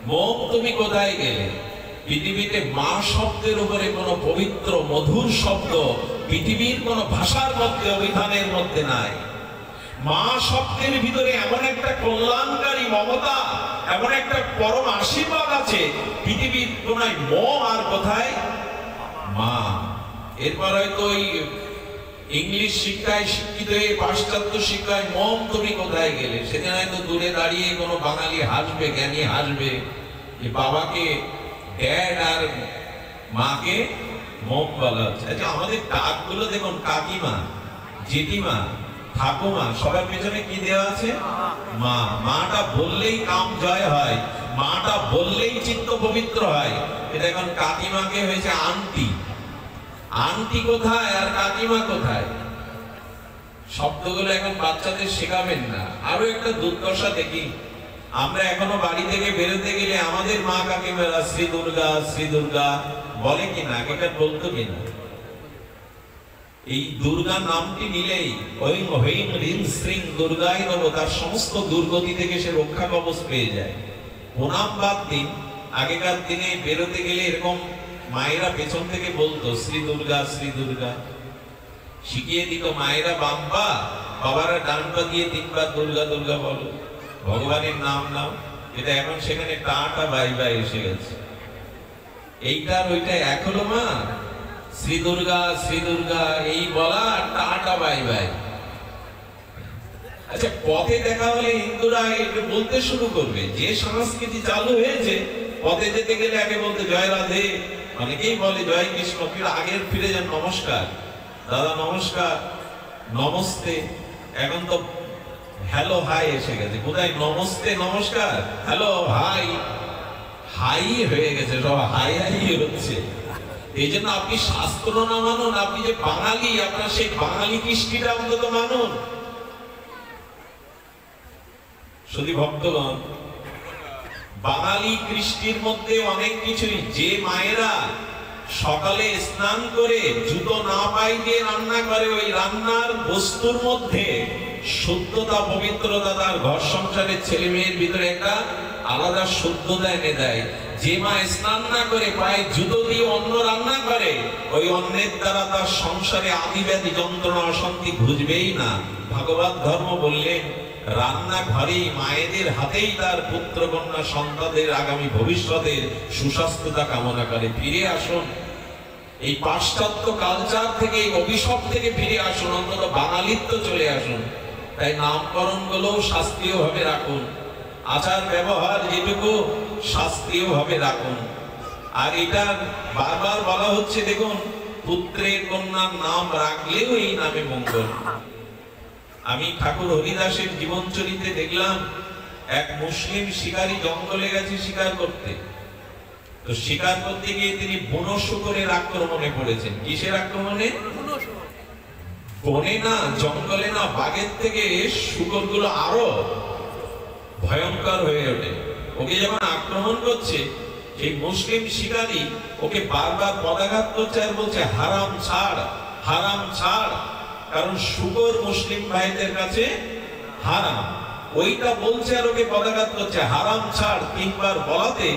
মম তুমি কোথায় গেলে? পৃথিবীতে মা শব্দের উপরে কোন পবিত্র মধুর শব্দ পৃথিবীর কোন ভাষার মধ্যে, অভিধানের মধ্যে নাই। মা শব্দের ভিতরে এমন একটা কল্যাণকারী মমতা, এমন একটা পরম আশীর্বাদ আছে, পৃথিবীর কোনায় মম আর কোথায় মা। এরপর হয়তো ওই ইংলিশ শিক্ষায় শিক্ষিত হয়ে পাশ্চাত্য শিক্ষায় মম তুমি কোথায় গেলে, সেদিন হয়তো দূরে দাঁড়িয়ে কোনো বাঙালি হাসবে, জ্ঞানী হাসবে, যে বাবাকে ড্যাড আর মাকে মম বলা হচ্ছে। আচ্ছা, আমাদের ডাকগুলো দেখুন, কাকিমা, জেঠিমা, ঠাকুমা, সবার পেছনে কি দেওয়া আছে? মা। মাটা বললেই কাম জয় হয়, মাটা বললেই চিত্ত পবিত্র হয়। এটা এখন কাকিমাকে হয়েছে আন্টি। আন্টি কোথায় আর কাকিমা কোথায়? শব্দগুলো এখন বাচ্চাদের শেখাবেন না। আরো একটা দুর্দশা দেখি, আমরা এখনো বাড়ি থেকে বেরোতে গেলে আমাদের মা কাকিমারা শ্রী দুর্গা শ্রী দুর্গা বলে কিনা, এটা বলতো কিনা? এই দুর্গা নামটি নিলেই ওই হইং রিং শ্রীং দুর্গাই নব, তার সমস্ত দুর্গতি থেকে সে রক্ষা কবচ পেয়ে যায়। প্রণাম বাদ দিন, আগেকার দিনে বেরোতে গেলে এরকম মায়েরা পেছন থেকে বলতো শ্রী দুর্গা শ্রী দুর্গা, শিখিয়ে দিত মায়েরা বাম পা, বাবারা ডান পা দিয়ে 3 বার দুর্গা দুর্গা বলো, ভগবানের নাম নাও। এটা এখন সেখানে টাটা বাই বাই এসে গেছে। এইটার ওইটা এক হলো মা, শ্রী দুর্গা এই বলা আর টাটা বাই বাই। আচ্ছা, পথে দেখা হলে হিন্দুরা এটা বলতে শুরু করবে। যে সংস্কৃতি চালু হয়েছে, পথে যেতে গেলে আগে বলতে জয় রাধে, অনেকেই বলে জয় কৃষ্ণ, কিন্তু আগের ফিরে যান নমস্কার দাদা, নমস্কার, নমস্তে। এখন তো হ্যালো হাই এসে গেছে। কোথায় নমস্তে নমস্কার, হ্যালো হাই, হাই হয়ে গেছে, সব হাই হাই হচ্ছে। এই জন্য আপনি শাস্ত্র না মানুন, আপনি যে বাঙালি, আপনার সেই বাঙালি কৃষ্টিটা অন্তত মানুন। শুধু ভক্তগণ, বাঙালি কৃষ্টির মধ্যে অনেক কিছুই, যে মায়েরা সকালে স্নান করে জুতো না পায়ে দিয়ে রান্না করে, ওই রান্নার বস্তুর মধ্যে শুদ্ধতা পবিত্রতা তার ঘর সংসারের ছেলে মেয়ের ভিতরে একটা আলাদা শুদ্ধতা এনে দেয়। যে মা স্নান না করে পায়ে জুতো দিয়ে অন্ন রান্না করে, ওই অন্নের দ্বারা তার সংসারে আদিব্যাধি যন্ত্রণা অশান্তি বুঝবেই না। ভাগবত ধর্ম বললেন রান্নাঘরেই মায়েদের হাতেই তার পুত্র কন্যা সন্তানদের আগামী ভবিষ্যতের সুস্বাস্থ্যতা কামনা করে। ফিরে আসুন এই পাশ্চাত্য কালচার থেকে, এই অভিশাপ থেকে ফিরে আসুন, অন্তত বাঙালিত্ব চলে আসুন। তাই নামকরণ গুলোও শাস্ত্রীয় ভাবে রাখুন, আচার ব্যবহার যেটুকু শাস্ত্রীয় ভাবে রাখুন। আর এটা বারবার বলা হচ্ছে, দেখুন পুত্রের কন্যার নাম রাখলেও এই নামে মঙ্গল। আমি ঠাকুর হরিদাসের জীবন চরিত্রে দেখলাম, এক মুসলিম শিকারী জঙ্গলে গেছে শিকার করতে। তো শিকার করতে গিয়ে তিনি বন শুকরের আক্রমণে পড়েছেন। কিসের আক্রমণে? বনে না, জঙ্গলে না, বাঘের থেকে শুকরগুলো আরো ভয়ঙ্কর হয়ে ওঠে। ওকে যখন আক্রমণ করছে, সেই মুসলিম শিকারী ওকে বারবার পদাঘাত করছে আর বলছে হারাম ছাড়, হারাম ছাড়। কারণ শুকর মুসলিম ভাইদের কাছে হারাম, ওইটা বলছে আর ওকে পদাঘাত করছে, হারাম ছাড়। তিনবার বলাতে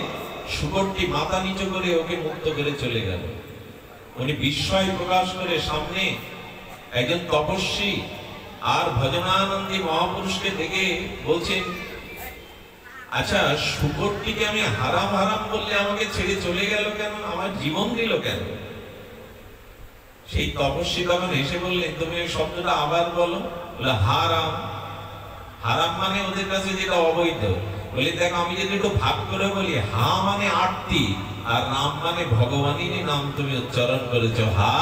শুকরটি মাথা নিচু করে ওকে মুক্ত করে চলে গেল। উনি বিস্ময় প্রকাশ করে সামনে একজন তপস্বী আর ভজনানন্দী মহাপুরুষকে দেখে বলছেন, আচ্ছা শুকরটিকে আমি হারাম হারাম বললে আমাকে ছেড়ে চলে গেল কেন, আমার জীবন দিল কেন? সেই তপস্বী তখন এসে বললেন, তুমি ওই শব্দটা আবার বলো। বলে হারাম। হারাম মানে ওদের কাছে যেটা অবৈধ। বলে দেখো, আমি যদি একটু ভাগ করে বলি, হা মানে আরতি আর রাম মানে ভগবানেরই নাম তুমি উচ্চারণ করেছো, হা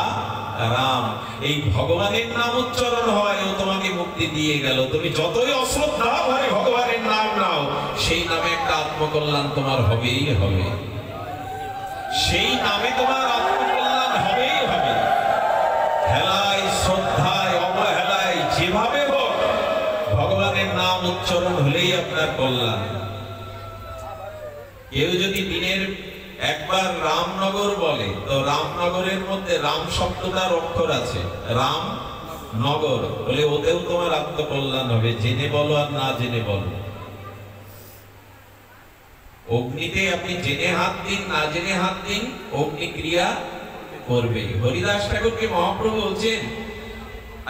রাম। এই ভগবানের নাম উচ্চারণ হয়, ও তোমাকে মুক্তি দিয়ে গেল। তুমি যতই অশ্রদ্ধা ভরে ভগবানের নাম নাও, সেই নামে একটা আত্মকল্যাণ তোমার হবেই হবে, সেই নামে তোমার আত্মকল্যাণ হবেই হবে। হেলায় শ্রদ্ধায় অবহেলায় যেভাবে হোক, ভগবানের নাম উচ্চারণ হলেই আপনার কল্যাণ। কেউ যদি দিনের একবার রামনগর বলে, তো রামনগরের মধ্যে রাম শব্দটার অক্ষর আছে, রাম নগর বলে, ওতেও তোমার আত্মকল্যাণ হবে, জেনে বলো আর না জেনে বলো। অগ্নিতে আপনি জেনে হাত দিন না জেনে হাত দিন, অগ্নি ক্রিয়া করবে। হরিদাস ঠাকুরকে মহাপ্রভু বলছেন,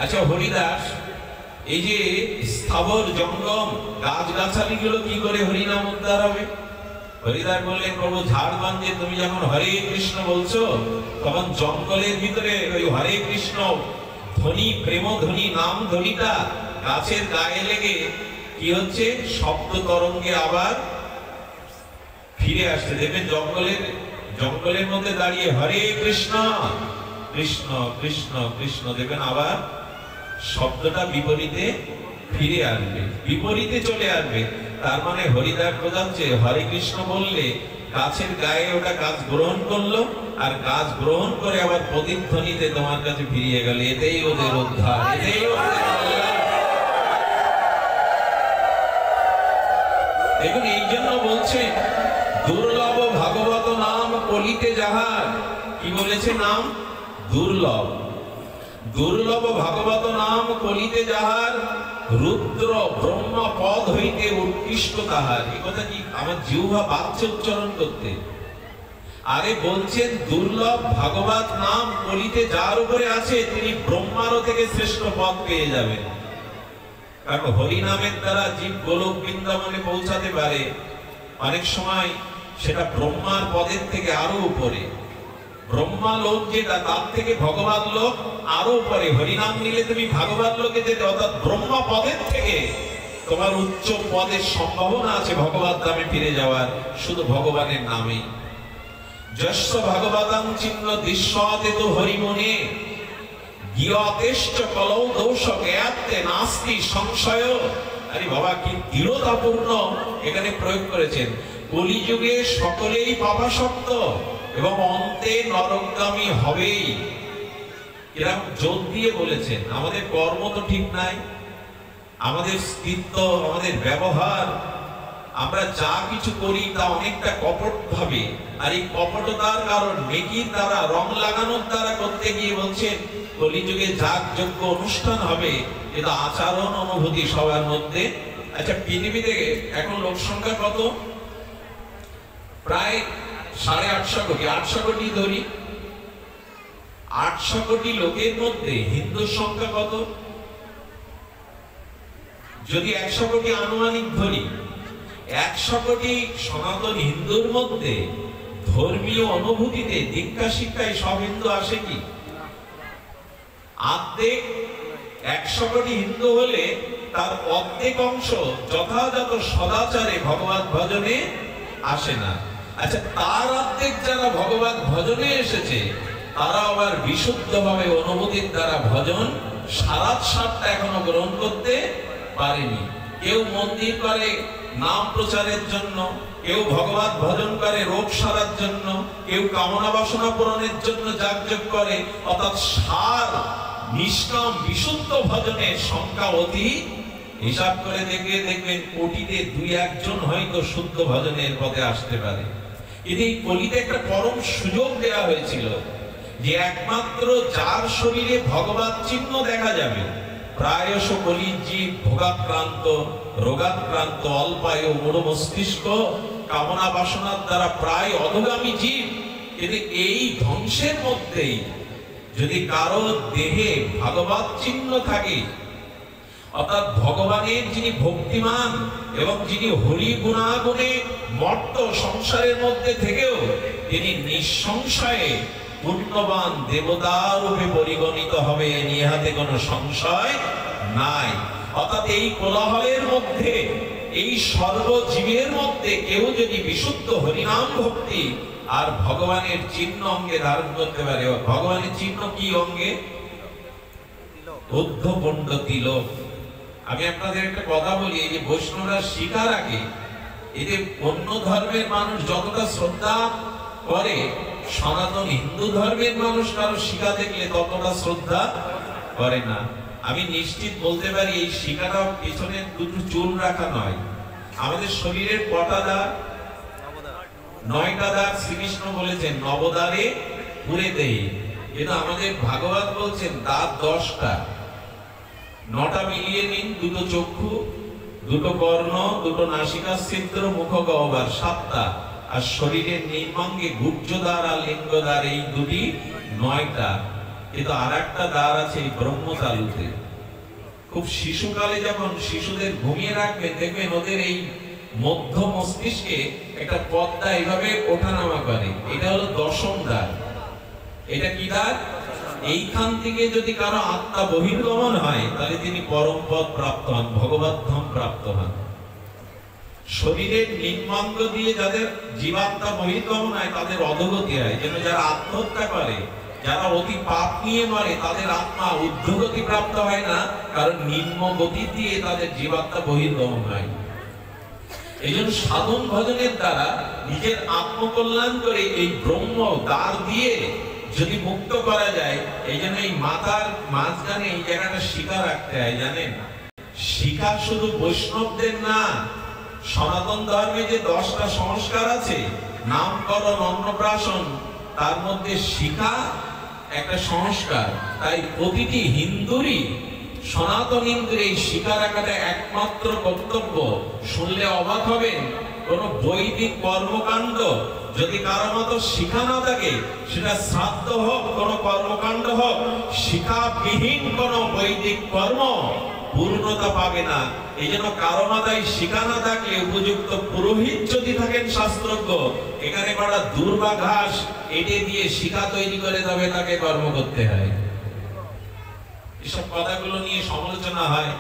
আচ্ছা হরিদাস, এই যে স্থাবর জঙ্গম গাছগাছালি গুলো কি করে হরিনাম উদ্ধার হবে? হরিদাস বললেন, প্রভু ঝাড়গঞ্জে তুমি যখন হরে কৃষ্ণ বলছো, তখন জঙ্গলের ভিতরে ওই হরে কৃষ্ণ ধ্বনি, প্রেম ধ্বনি, নাম ধ্বনিটা গাছের গায়ে লেগে কি হচ্ছে, শব্দ তরঙ্গে আবার ফিরে আসছে। দেখবেন জঙ্গলের মধ্যে দাঁড়িয়ে হরে কৃষ্ণ কৃষ্ণ কৃষ্ণ কৃষ্ণ, দেখবেন আবার শব্দটা বিপরীতে ফিরে আসবে, বিপরীতে চলে আসবে। তার মানে হরিদাস বোঝাচ্ছে, হরে কৃষ্ণ বললে গাছের গায়ে ওটা গাছ গ্রহণ করলো, আর গাছ গ্রহণ করে আবার প্রতিধ্বনিতে তোমার কাছে ফিরিয়ে গেল। এতেই ওদের উদ্ধার, এতেই ওদের কল্যাণ। দেখুন, এই জন্য বলছে দুর্লভ ভাগবত নাম কলিতে যাহার, কি বলেছে নাম? দুর্লভ। দুর্লভ ভাগবত নাম কলিতে যাহার, রুদ্র ব্রহ্মা পদ হইতে উৎকৃষ্ট তাহার। এই কথা কি আমার জিহ্বা বাচ্চা উচ্চারণ করতে? আরে বলছেন দুর্লভ ভাগবত নাম কলিতে যার উপরে আছে, তিনি ব্রহ্মারও থেকে শ্রেষ্ঠ পদ পেয়ে যাবেন। কারণ হরিনামের দ্বারা জীব গোলক বৃন্দাবনে পৌঁছাতে পারে, অনেক সময় সেটা ব্রহ্মার পদের থেকে আরো উপরে। ব্রহ্মা লোক যেটা, তার থেকে ভগবান লোক আরো উপরে। হরিনাম নিলে তুমি ভগবান লোকে যেতে, অর্থাৎ ব্রহ্মা পদের থেকে তোমার উচ্চ পদের সম্ভাবনা আছে ভগবান ধামে ফিরে যাওয়ার, শুধু ভগবানের নামে। যস্য ভগবতাং চিহ্ন দৃশ্যতে তো হরিমনে, গিয়তেশ্চ কলৌ দোষ জ্ঞাতে নাস্তি সংশয়। আরে বাবা, কি দৃঢ়তাপূর্ণ এখানে প্রয়োগ করেছেন। কলিযুগে সকলেই পাপাসক্ত, এবং অন্তে নরকগামী হবেই। এরকম জোর দিয়ে বলেছেন। আমাদের কর্ম তো ঠিক নাই, আমাদের স্থিত্ব, আমাদের ব্যবহার, আমরা যা কিছু করি তা অনেকটা কপট ভাবে। আর এই কপটতার কারণ মেকির দ্বারা, রং লাগানোর দ্বারা করতে গিয়ে বলছেন কলিযুগে যাগযজ্ঞ অনুষ্ঠান হবে, এটা আচরণ অনুভূতি সবার মধ্যে। আচ্ছা, পৃথিবীতে এখন লোক সংখ্যা কত? প্রায় 850 কোটি, 800 কোটি ধরি। 800 কোটি লোকের মধ্যে হিন্দুর সংখ্যা কত? যদি 100 কোটি আনুমানিক ধরি, 100 কোটি সনাতন হিন্দুর মধ্যে ধর্মীয় অনুভূতিতে, দীক্ষা শিক্ষায় সব হিন্দু আসে কি? অর্ধেক। 100 কোটি হিন্দু হলে তার অর্ধেক অংশ যথাযথ সদাচারে ভগবত ভজনে আসে না। আচ্ছা, তার অর্ধেক যারা ভগবত ভজনে এসেছে তারা আবার বিশুদ্ধভাবে অনুভূতির দ্বারা ভজন সারাৎসারটা এখনো গ্রহণ করতে পারেনি। কেউ মন্দির করে নাম প্রচারের জন্য, কেউ ভগবত ভজন করে রোগ সারার জন্য, কেউ কামনা বাসনা পূরণের জন্য যাগযজ্ঞ করে। অর্থাৎ সার নিষ্কাম বিশুদ্ধ ভজনের সংখ্যা অতি। হিসাব করে দেখবেন কোটিতে 2-1 জন হয়তো শুদ্ধ ভজনের পথে আসতে পারে। এই কলিতে একটা পরম সুযোগ দেওয়া হয়েছিল যে একমাত্র যার শরীরে ভগবত চিহ্ন দেখা যাবে। প্রায়শ কলির জীব ভোগাক্রান্ত, রোগাক্রান্ত, অল্পায়ু, মূঢ় মস্তিষ্ক, কামনা বাসনার দ্বারা প্রায় অধোগামী জীব। কিন্তু এই ধ্বংসের মধ্যেই যদি কারো দেহে ভগবত চিহ্ন থাকে, অর্থাৎ ভগবানের যিনি ভক্তিমান এবং যিনি হরি গুণাগুণে মর্ত সংসারের মধ্যে থেকেও তিনি নিঃসংশয়ে পুণ্যবান দেবতা রূপে পরিগণিত হবে, নিহাতে কোনো সংশয় নাই। অর্থাৎ এই কোলাহলের মধ্যে, এই সর্বজীবের মধ্যে কেউ যদি বিশুদ্ধ হরিনাম ভক্তি আর ভগবানের চিহ্ন অঙ্গে ধারণ করতে পারে। ভগবানের চিহ্ন কি অঙ্গে? ঊর্ধ্বপুণ্ড তিলক। আমি আপনাদের একটা কথা বলি, এই যে বৈষ্ণবরা শিকার আগে এদের অন্য ধর্মের মানুষ যতটা শ্রদ্ধা করে, সনাতন হিন্দু ধর্মের মানুষ কারো শিকা দেখলে ততটা শ্রদ্ধা করে না। আমি নিশ্চিত বলতে পারি এই শিকাটা পেছনে দুটো চুল রাখা নয়। আমাদের শরীরের কটা দাগ? 9টা দাগ শ্রীকৃষ্ণ বলেছেন নবদ্বারে পুরে দেহি। কিন্তু আমাদের ভাগবত বলছেন দাঁত 10টা। 9টা মিলিয়ে নিন, 2টো চক্ষু, 2টো কর্ণ, 2টো নাসিকা ছিদ্র, মুখ গহ্বর, 7টা। আর শরীরের নির্মাঙ্গে গুহ্যদ্বার আর লিঙ্গদ্বার, এই দুটি 9টা। কিন্তু আর একটা দ্বার আছে এই ব্রহ্মতালুতে। খুব শিশুকালে যখন শিশুদের ঘুমিয়ে রাখবেন দেখবেন ওদের এই মধ্য মস্তিষ্কে একটা পর্দা এইভাবে ওঠানামা করে। এটা হলো 10ম দ্বার। এটা কি দ্বার? এইখান থেকে যদি কারো আত্মা বহির্গমন হয় তাহলে তিনি পরম পদ প্রাপ্ত হন, ভগবত ধাম প্রাপ্ত হন। শরীরের নিম্নাঙ্গ দিয়ে যাদের জীবাত্মা বহির্গমন হয় তাদের অধোগতি হয়। যেন যারা আত্মহত্যা করে, যারা অতি পাপ নিয়ে মরে, তাদের আত্মা ঊর্ধ্বগতি প্রাপ্ত হয় না, কারণ নিম্ন গতি দিয়ে তাদের জীবাত্মা বহির্গমন হয়। এই জন্য সাধন ভজনের দ্বারা নিজের আত্মকল্যাণ করে এই ব্রহ্ম দ্বার দিয়ে যদি মুক্ত করা যায়, এই জন্য এই মাথার মাঝখানে এই জায়গাটা শিখা রাখতে হয়। জানেন, শিখা শুধু বৈষ্ণবদের না, সনাতন ধর্মে যে 10টা সংস্কার আছে, নামকরণ, অন্নপ্রাশন, তার মধ্যে শিখা একটা সংস্কার। তাই প্রতিটি হিন্দুরই, সনাতন হিন্দুর এই শিখা রাখাটা একমাত্র কর্তব্য। শুনলে অবাক হবেন, কোন বৈদিক কর্মকাণ্ড যদি কারো মতো শিখা না থাকে, সেটা শ্রাদ্ধ হোক, কোন কর্মকাণ্ড হোক, শিখাবিহীন কোন বৈদিক কর্ম পূর্ণতা পাবে না। এই জন্য কারো মাথায় শিখা না থাকলে উপযুক্ত পুরোহিত যদি থাকেন শাস্ত্রজ্ঞ, এখানে কটা দুর্বা ঘাস এটে দিয়ে শিখা তৈরি করে তবে তাকে কর্ম করতে হয়। এসব কথাগুলো নিয়ে সমালোচনা হয়।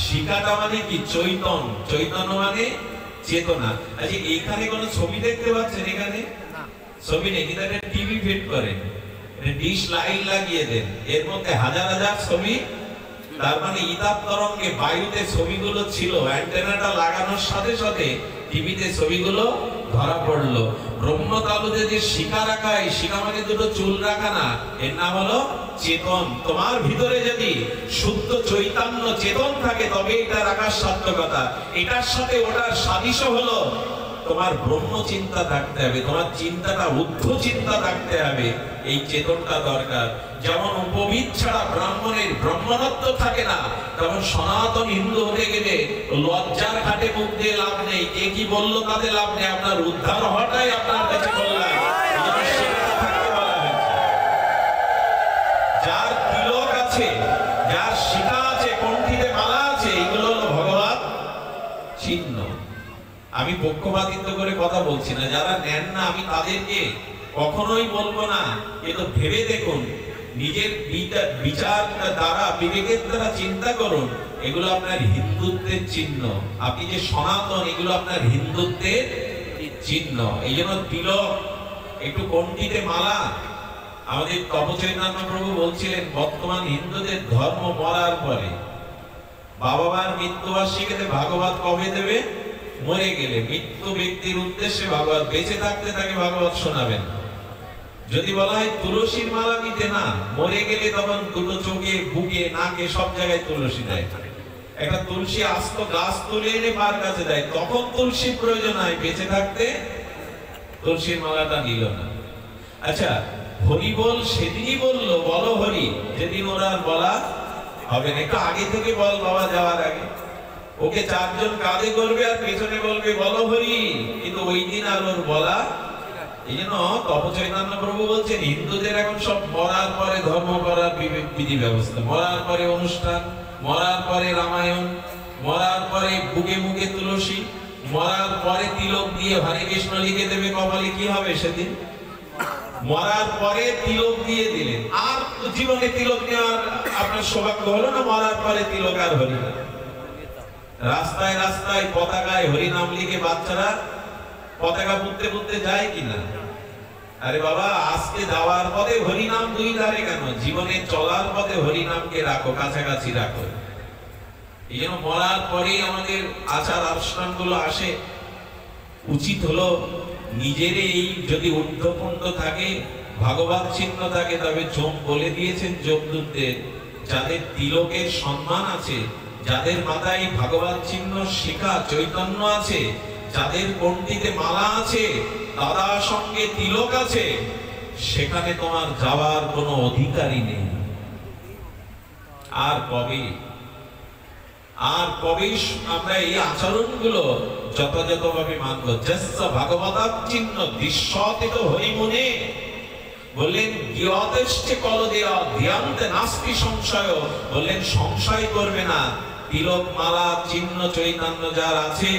শিখাটা মানে কি? চৈতন্য। চৈতন্য মানে চেতনা। আচ্ছা, এইখানে কোন ছবি দেখতে পাচ্ছেন? এখানে ছবি নেই, কিন্তু একটা টিভি ফিট করেন, ডিশ লাইট লাগিয়ে দেন, এর মধ্যে হাজার হাজার ছবি। তার মানে ইতাপ তরঙ্গে বায়ুতে ছবিগুলো ছিল, অ্যান্টেনাটা লাগানোর সাথে সাথে টিভিতে ছবিগুলো ধরা পড়লো। ব্রহ্মতালুতে যে শিখা রাখা, এই শিখা মানে দুটো চুল রাখা না, এর নাম হলো চেতন। তোমার ভিতরে যদি শুদ্ধ চৈতন্য চেতন থাকে তবে এটা রাখার সার্থকতা। এটার সাথে ওটার সাদৃশ্য হলো তোমার ব্রহ্ম চিন্তা থাকতে হবে, তোমার চিন্তাটা ঊর্ধ্ব চিন্তা থাকতে হবে, এই চেতনটা দরকার। যেমন উপবিদ ছাড়া ব্রাহ্মণের ব্রহ্মণত্ব থাকে না, তেমন সনাতন হিন্দু হতে গেলে লজ্জার ঘাটে মুখ দিয়ে লাভ নেই। কে কি বললো তাতে লাভ নেই, আপনার উদ্ধার হওয়াটাই আপনার কাছে কল্যাণ। যার তিলক আছে, যার শিখা আছে, কণ্ঠিতে মালা আছে, এগুলো হলো ভগবান চিহ্ন। আমি পক্ষপাতিত্ব করে কথা বলছি না, যারা নেন না আমি তাদেরকে কখনোই বলবো না। কিন্তু ভেবে দেখুন, নিজের বিচার দ্বারা, বিবেকের দ্বারা চিন্তা করুন, এগুলো আপনার হিন্দুত্বের চিহ্ন। আপনি যে সনাতন, এগুলো আপনার হিন্দুত্বের চিহ্ন। এই জন্য তিলক, একটু কণ্ঠিতে মালা। আমাদের তপচৈতন্য প্রভু বলছিলেন, বর্তমান হিন্দুদের ধর্ম মরার পরে, বাবা মার মৃত্যুবার্ষিকীতে ভাগবত কবে দেবে? মরে গেলে। মৃত্যু ব্যক্তির উদ্দেশ্যে ভাগবত, বেঁচে থাকতে তাকে ভাগবত শোনাবেন। যদি বলা হয় তুলসীর মালা নিতে, না, মরে গেলে তখন দুটো চোখে, বুকে, নাকে সব জায়গায় তুলসী দেয়। একটা তুলসী আস্ত গাছ তুলে এনে মার কাছে দেয়, তখন তুলসীর প্রয়োজন হয়। বেঁচে থাকতে তুলসীর মালাটা নিল না। আচ্ছা, হরি বল সেদিনই বললো, বলো হরি, যেদিন ওরা বলা হবে না। একটু আগে থেকে বল বাবা, যাওয়ার আগে। ওকে চারজন কাঁধে করবে আর পেছনে বলবে বলো হরি, কিন্তু ওই দিন আর ওর বলা। এই জন্য তপচৈতন্য প্রভু বলছেন, হিন্দুদের এখন সব মরার পরে ধর্ম করার বিধি ব্যবস্থা, মরার পরে অনুষ্ঠান, মরার পরে রামায়ণ, মরার পরে বুকে মুখে তুলসী, মরার পরে তিলক দিয়ে হরে কৃষ্ণ লিখে দেবে কপালে। কি হবে সেদিন? মরার পরে তিলক দিয়ে দিলেন, আর জীবনে তিলক নেওয়ার আপনার সৌভাগ্য হলো না। মরার পরে তিলক আর হরি না। রাস্তায় রাস্তায় পতাকায় হরি নাম লিখে বাচ্চারা পতাকা পুঁততে পুঁততে যায় কিনা? আরে বাবা, আজকে যাওয়ার পথে হরি নাম দুই ধারে কেন? জীবনে চলার পথে হরি নামকে রাখো, কাছাকাছি রাখো। এই জন্য মরার পরেই আমাদের আচার অনুষ্ঠান গুলো আসে। উচিত হলো নিজের এই যদি ঊর্ধ্বপুণ্ড থাকে, ভাগবত চিহ্ন থাকে, তবে যোগ বলে দিয়েছেন যোগদূতদের, যাদের তিলকের সম্মান আছে, যাদের মাথায় ভাগবত চিহ্ন শিখা চৈতন্য আছে, যাদের কণ্ঠিতে মালা আছে, দাদার সঙ্গে তিলক আছে, সেখানে তোমার যাওয়ার কোনো অধিকারই নেই। আর কবে আমরা এই আচরণগুলো যথাযথভাবে মানব? যস্য ভাগবতাৎ চিহ্ন দৃশ্যতেত হরিমুনে, বললেন জ্ঞাতেষ্টে কলদেয়া ধ্যান্তে নাস্তি সংশয়। বললেন সংশয় করবে না, তিলক মালা চিহ্ন চৈতন্য যার আছে,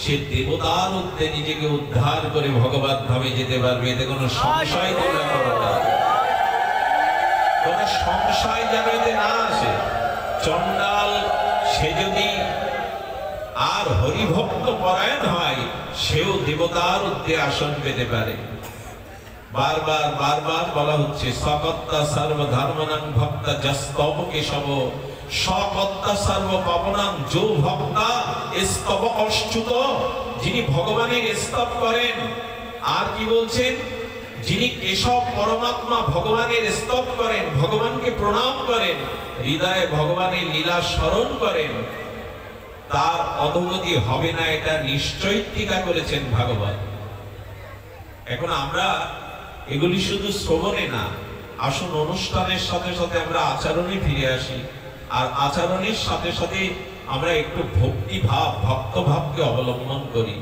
সে দেবতার রূপে নিজেকে উদ্ধার করে ভগবত ধামে যেতে পারবে। এতে কোনো সংশয় তোমরা করো না, কোনো সংশয় যেন এতে না আসে। চণ্ডাল সে যদি আর হরিভক্ত পরায়ণ হয়, সেও দেবতার উদ্দে আসন পেতে পারে। বারবার বারবার বলা হচ্ছে, সকত্তা সর্বধর্মনাং ভক্তা যস্তব কেশব, সকত্তা সর্বপাবনাং যো ভক্তা স্তব অচ্যুত। যিনি ভগবানের স্তব করেন, আর কি বলছেন, যিনি কেশব পরমাত্মা ভগবানের স্তব করেন, ভগবানকে প্রণাম করেন, হৃদয়ে ভগবানের লীলা স্মরণ করেন, তার অধোগতি হবে না, এটা নিশ্চয় টিকা করেছেন ভাগবত। এখন আমরা এগুলি শুধু শ্রবণে না, আসুন অনুষ্ঠানের সাথে সাথে আমরা আচরণে ফিরে আসি। আর আচরণের সাথে সাথে আমরা একটু ভক্তি ভাব, ভক্ত ভাবকে অবলম্বন করি।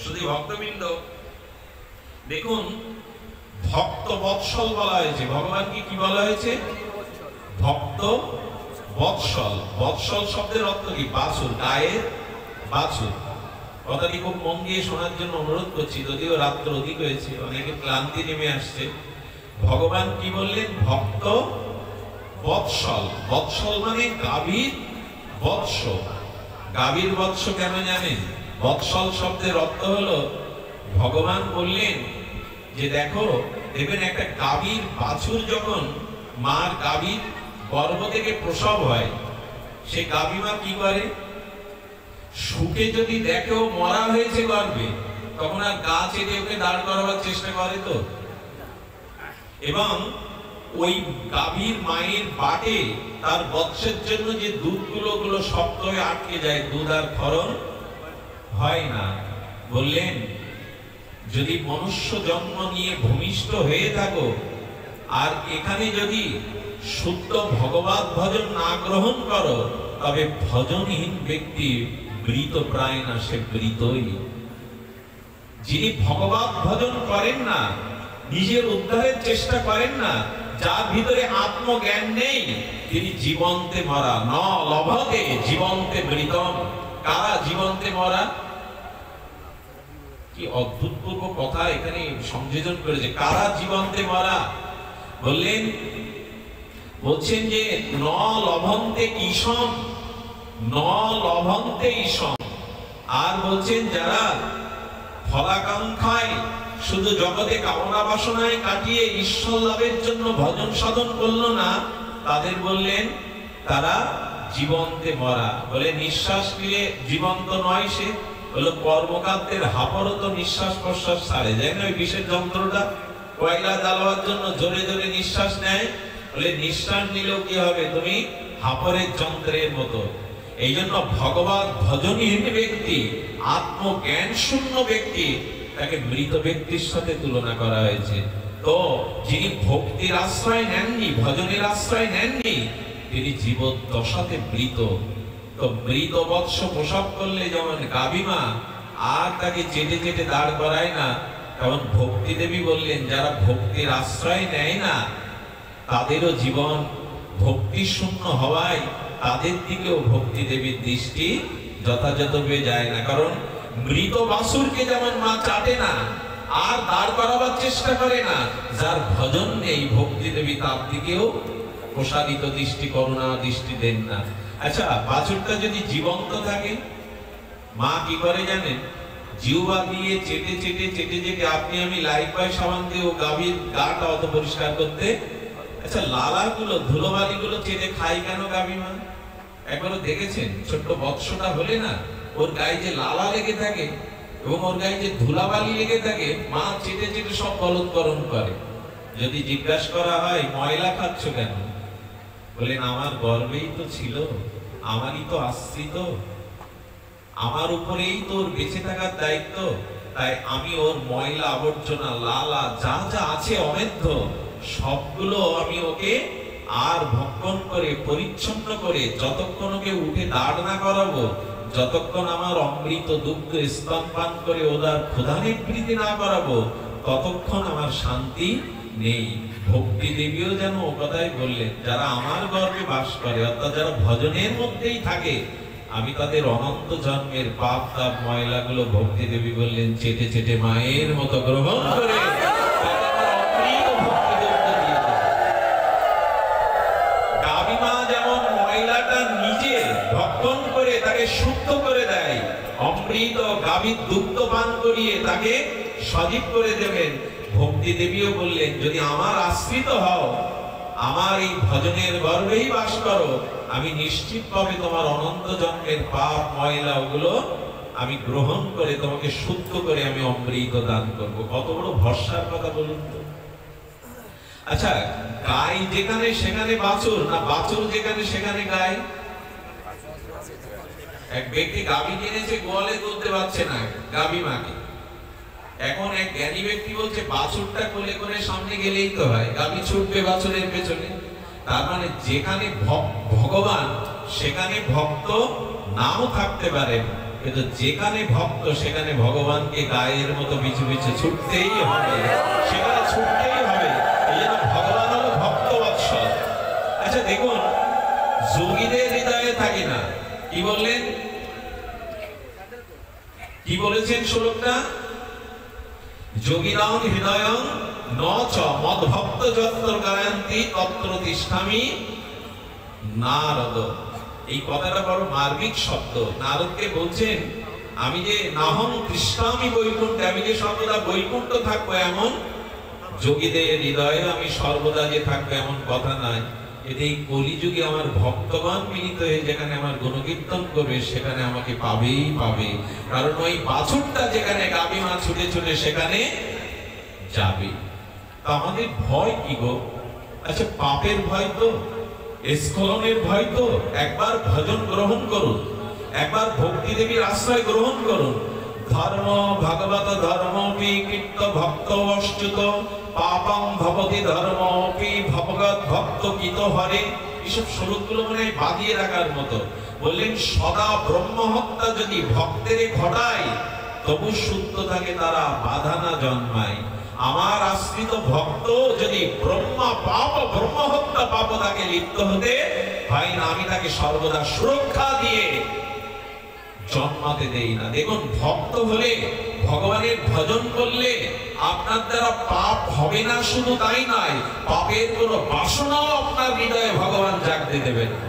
শুধু ভক্তবৃন্দ দেখুন, ভক্ত বৎসল বলা হয়েছে। ভগবানকে কি বলা হয়েছে? ভক্ত বৎসল। বৎসল শব্দের অর্থ কি? বাছুর, গায়ের বাছুর। কথাটি খুব মন দিয়ে শোনার জন্য অনুরোধ করছি, যদিও রাত্র অধিক হয়েছে, অনেকে ক্লান্তি নেমে আসছে। ভগবান কি বললেন? ভক্ত বৎসল। বৎসল মানে গাভীর বৎস। গাভীর বৎস কেন জানেন? বৎসল শব্দের অর্থ হলো, ভগবান বললেন যে দেখো, দেখবেন একটা গাভীর বাছুর যখন মার গাভীর গর্ভ থেকে প্রসব হয়, সে গাভী মা কি করে? সুখে যদি দেখেও মরা হয়েছে গর্ভে, তখন আর গা চেটে ওকে দাঁড় করাবার চেষ্টা করে তো। এবং ওই গাভীর মায়ের বাটে তার বৎসের জন্য যে দুধগুলো শক্ত হয়ে আটকে যায়, দুধ আর ক্ষরণ হয় না। বললেন যদি মনুষ্য জন্ম নিয়ে ভূমিষ্ঠ হয়ে থাকো আর এখানে যদি শুদ্ধ ভগবত ভজন না গ্রহণ করো, তবে ভজনহীন ব্যক্তি মৃত প্রায় না, সে মৃতই। যিনি ভগবত ভজন করেন না, নিজের উদ্ধারের চেষ্টা করেন না, যার ভিতরে আত্মজ্ঞান নেই, তিনি জীবন্তে মরা। ন লভতে জীবন্তে মৃতম। কারা জীবন্তে মরা? কি অদ্ভুতপূর্ব কথা এখানে সংযোজন করেছে। কারা জীবন্তে মরা? বলছেন যে ন লভন্তে ঈশম, ন লভন্তে ঈশম। আর বলছেন যারা ফলাকাঙ্ক্ষায় শুধু জগতে কামনা বাসনায় কাটিয়ে ঈশ্বর লাভের জন্য ভজন সাধন করলো না, তাদের বললেন তারা জীবন্তে মরা। বলে নিঃশ্বাস নিয়ে জীবন্ত নয় সে, হলো কর্মকাণ্ডের হাপরত নিঃশ্বাস প্রশ্বাস ছাড়ে যায় না, ওই বিশেষ যন্ত্রটা কয়লা জ্বালাবার জন্য জোরে জোরে নিঃশ্বাস নেয়। বলে নিঃশ্বাস নিলেও কি হবে, তুমি হাপরের যন্ত্রের মতো। এই জন্য ভগবত ভজনহীন ব্যক্তি, আত্মজ্ঞান শূন্য ব্যক্তি, তাকে মৃত ব্যক্তির সাথে তুলনা করা হয়েছে। তো যিনি ভক্তির আশ্রয় নেননি, ভজনের আশ্রয় নেননি, তিনি জীবদ্দশাতে মৃত। তো মৃত বৎস প্রসব করলে যেমন গাভীমা আর তাকে চেটে চেটে দাঁড় করায় না, তেমন ভক্তি দেবী বললেন যারা ভক্তির আশ্রয় নেয় না, তাদেরও জীবন ভক্তি শূন্য হওয়ায় তাদের দিকেও ভক্তি দেবীর দৃষ্টি যথাযথভাবে যায় না। কারণ মৃত বাসুরকে যেমন মা চাটে না আর দাঁড় করাবার চেষ্টা করে না, যার ভজন নেই ভক্তি দেবী তার দিকেও প্রসারিত দৃষ্টি, করুণা দৃষ্টি দেন না। আচ্ছা, বাছুরটা যদি জীবন্ত থাকে, মা কি করে জানেন? জিহ্বা দিয়ে চেটে চেটে চেটে চেটে, আপনি আমি লাইফ বয় সাবান দিয়ে ও গাভীর গাটা অত পরিষ্কার করতে, আচ্ছা লালাগুলো ধুলোবালিগুলো চেটে খাই কেন গাভী মা? একবারও দেখেছেন? ছোট্ট বৎসটা হলে না, ওর গায়ে যে লালা লেগে থাকে এবং ওর গায়ে যে ধুলাবালি লেগে থাকে, মা চেটে চেটে সব গলৎকরণ করে। যদি জিজ্ঞাসা করা হয় ময়লা খাচ্ছ কেন, বলেন আমার গর্বেই তো ছিল, আমারই তো আশ্রিত, আমার উপরেই তোর বেঁচে থাকার দায়িত্ব, তাই আমি ওর ময়লা আবর্জনা লালা যা যা আছে অমেধ্য সবগুলো আমি ওকে আর ভক্ষণ করে পরিচ্ছন্ন করে যতক্ষণ ওকে উঠে দাঁড় না করাবো, যতক্ষণ আমার অমৃত দুগ্ধ স্তনপান করে ওদের ক্ষুধা নিবৃত্তি না করাবো, ততক্ষণ আমার শান্তি নেই। ভক্তি দেবীও যেন ও কথাই বললেন, যারা আমার গর্ভে বাস করে, অর্থাৎ যারা ভজনের মধ্যেই থাকে, আমি তাদের অনন্ত জন্মের পাপ তাপ ময়লাগুলো ভক্তি দেবী বললেন চেটে চেটে মায়ের মতো গ্রহণ করে গাভীমা যেমন ময়লাটা নিজে ভক্ষণ করে তাকে শুদ্ধ করে দেয়, অমৃত গাভীর দুগ্ধ পান করিয়ে তাকে সজীব করে দেবেন। ভক্তি দেবীও বললেন যদি আমার আশ্রিত হও, আমার এই ভজনের গর্ভেই বাস করো, আমি নিশ্চিতভাবে তোমার অনন্ত জন্মের পাপ ময়লা ওগুলো আমি গ্রহণ করে তোমাকে শুদ্ধ করে আমি অমৃত দান করব। কত বড় ভরসার কথা বলুন তো। আচ্ছা, গাই যেখানে সেখানে বাছুর, না বাছুর যেখানে সেখানে গাই? এক ব্যক্তি গাভী কিনেছে, গোয়ালে তুলতে পারছে না গাভী মাকে। এখন এক জ্ঞানী ব্যক্তি বলছে বাছুরটা কোলে করে সামনে গেলেই তো হয়, গাভী ছুটবে বাছুরের পেছনে। তার মানে যেখানে ভগবান সেখানে ভক্ত নাও থাকতে পারেন, কিন্তু যেখানে ভক্ত সেখানে ভগবানকে গায়ের মতো পিছু পিছু ছুটতেই হবে, সেখানে ছুটতেই হবে। এই জন্য ভগবান হলো ভক্ত বৎসল। আচ্ছা দেখুন, যোগীদের হৃদয়ে থাকে না, কি বললেন, কি বলেছেন শ্লোকটা? যোগীনাং হৃদয়ং ন চ মদ্ভক্ত যত্র গায়ন্তি তত্র তিষ্ঠামি নারদ। এই কথাটা বড় মার্মিক শব্দ। নারদকে বলছেন আমি যে নাহং তৃষ্ণামি বৈকুণ্ঠে, আমি যে সর্বদা বৈকুণ্ঠ থাকবো এমন যোগীদের হৃদয়ে আমি সর্বদা যে থাকবো এমন কথা নাই। এই কলিযুগে আমার ভক্তগণ মিলিত হয়ে যেখানে আমার গুণকীর্তন করবে সেখানে আমাকে পাবেই পাবে, কারণ ওই বাছুরটা যেখানে গাবি মা ছুটে ছুটে সেখানে যাবে। তা আমাদের ভয় কি গো? আচ্ছা, পাপের ভয় তো, স্খলনের ভয় তো? একবার ভজন গ্রহণ করুন, একবার ভক্তি দেবীর আশ্রয় গ্রহণ করুন। ধর্ম ভগবত ধর্মপি কীর্ত ভক্ত অচ্যুত পাপং ভবতি ধর্মপি ভগবত ভক্ত কিত হরে। এসব শ্লোকগুলো মানে বাঁধিয়ে রাখার মতো। বললেন সদা ব্রহ্মহত্যা যদি ভক্তের ঘটায়, তবু শুদ্ধ থাকে তারা বাধা না জন্মায়। আমার আশ্রিত ভক্ত যদি ব্রহ্মহত্যা পাপ তাকে লিপ্ত হতে হয় না, আমি তাকে সর্বদা সুরক্ষা দিয়ে জন্মাতে দেই না। দেখুন, ভক্ত হলে, ভগবানের ভজন করলে আপনার দ্বারা পাপ হবে না, শুধু তাই নয়, পাপের কোনো বাসনাও আপনার হৃদয়ে ভগবান জাগতে দেবেন না।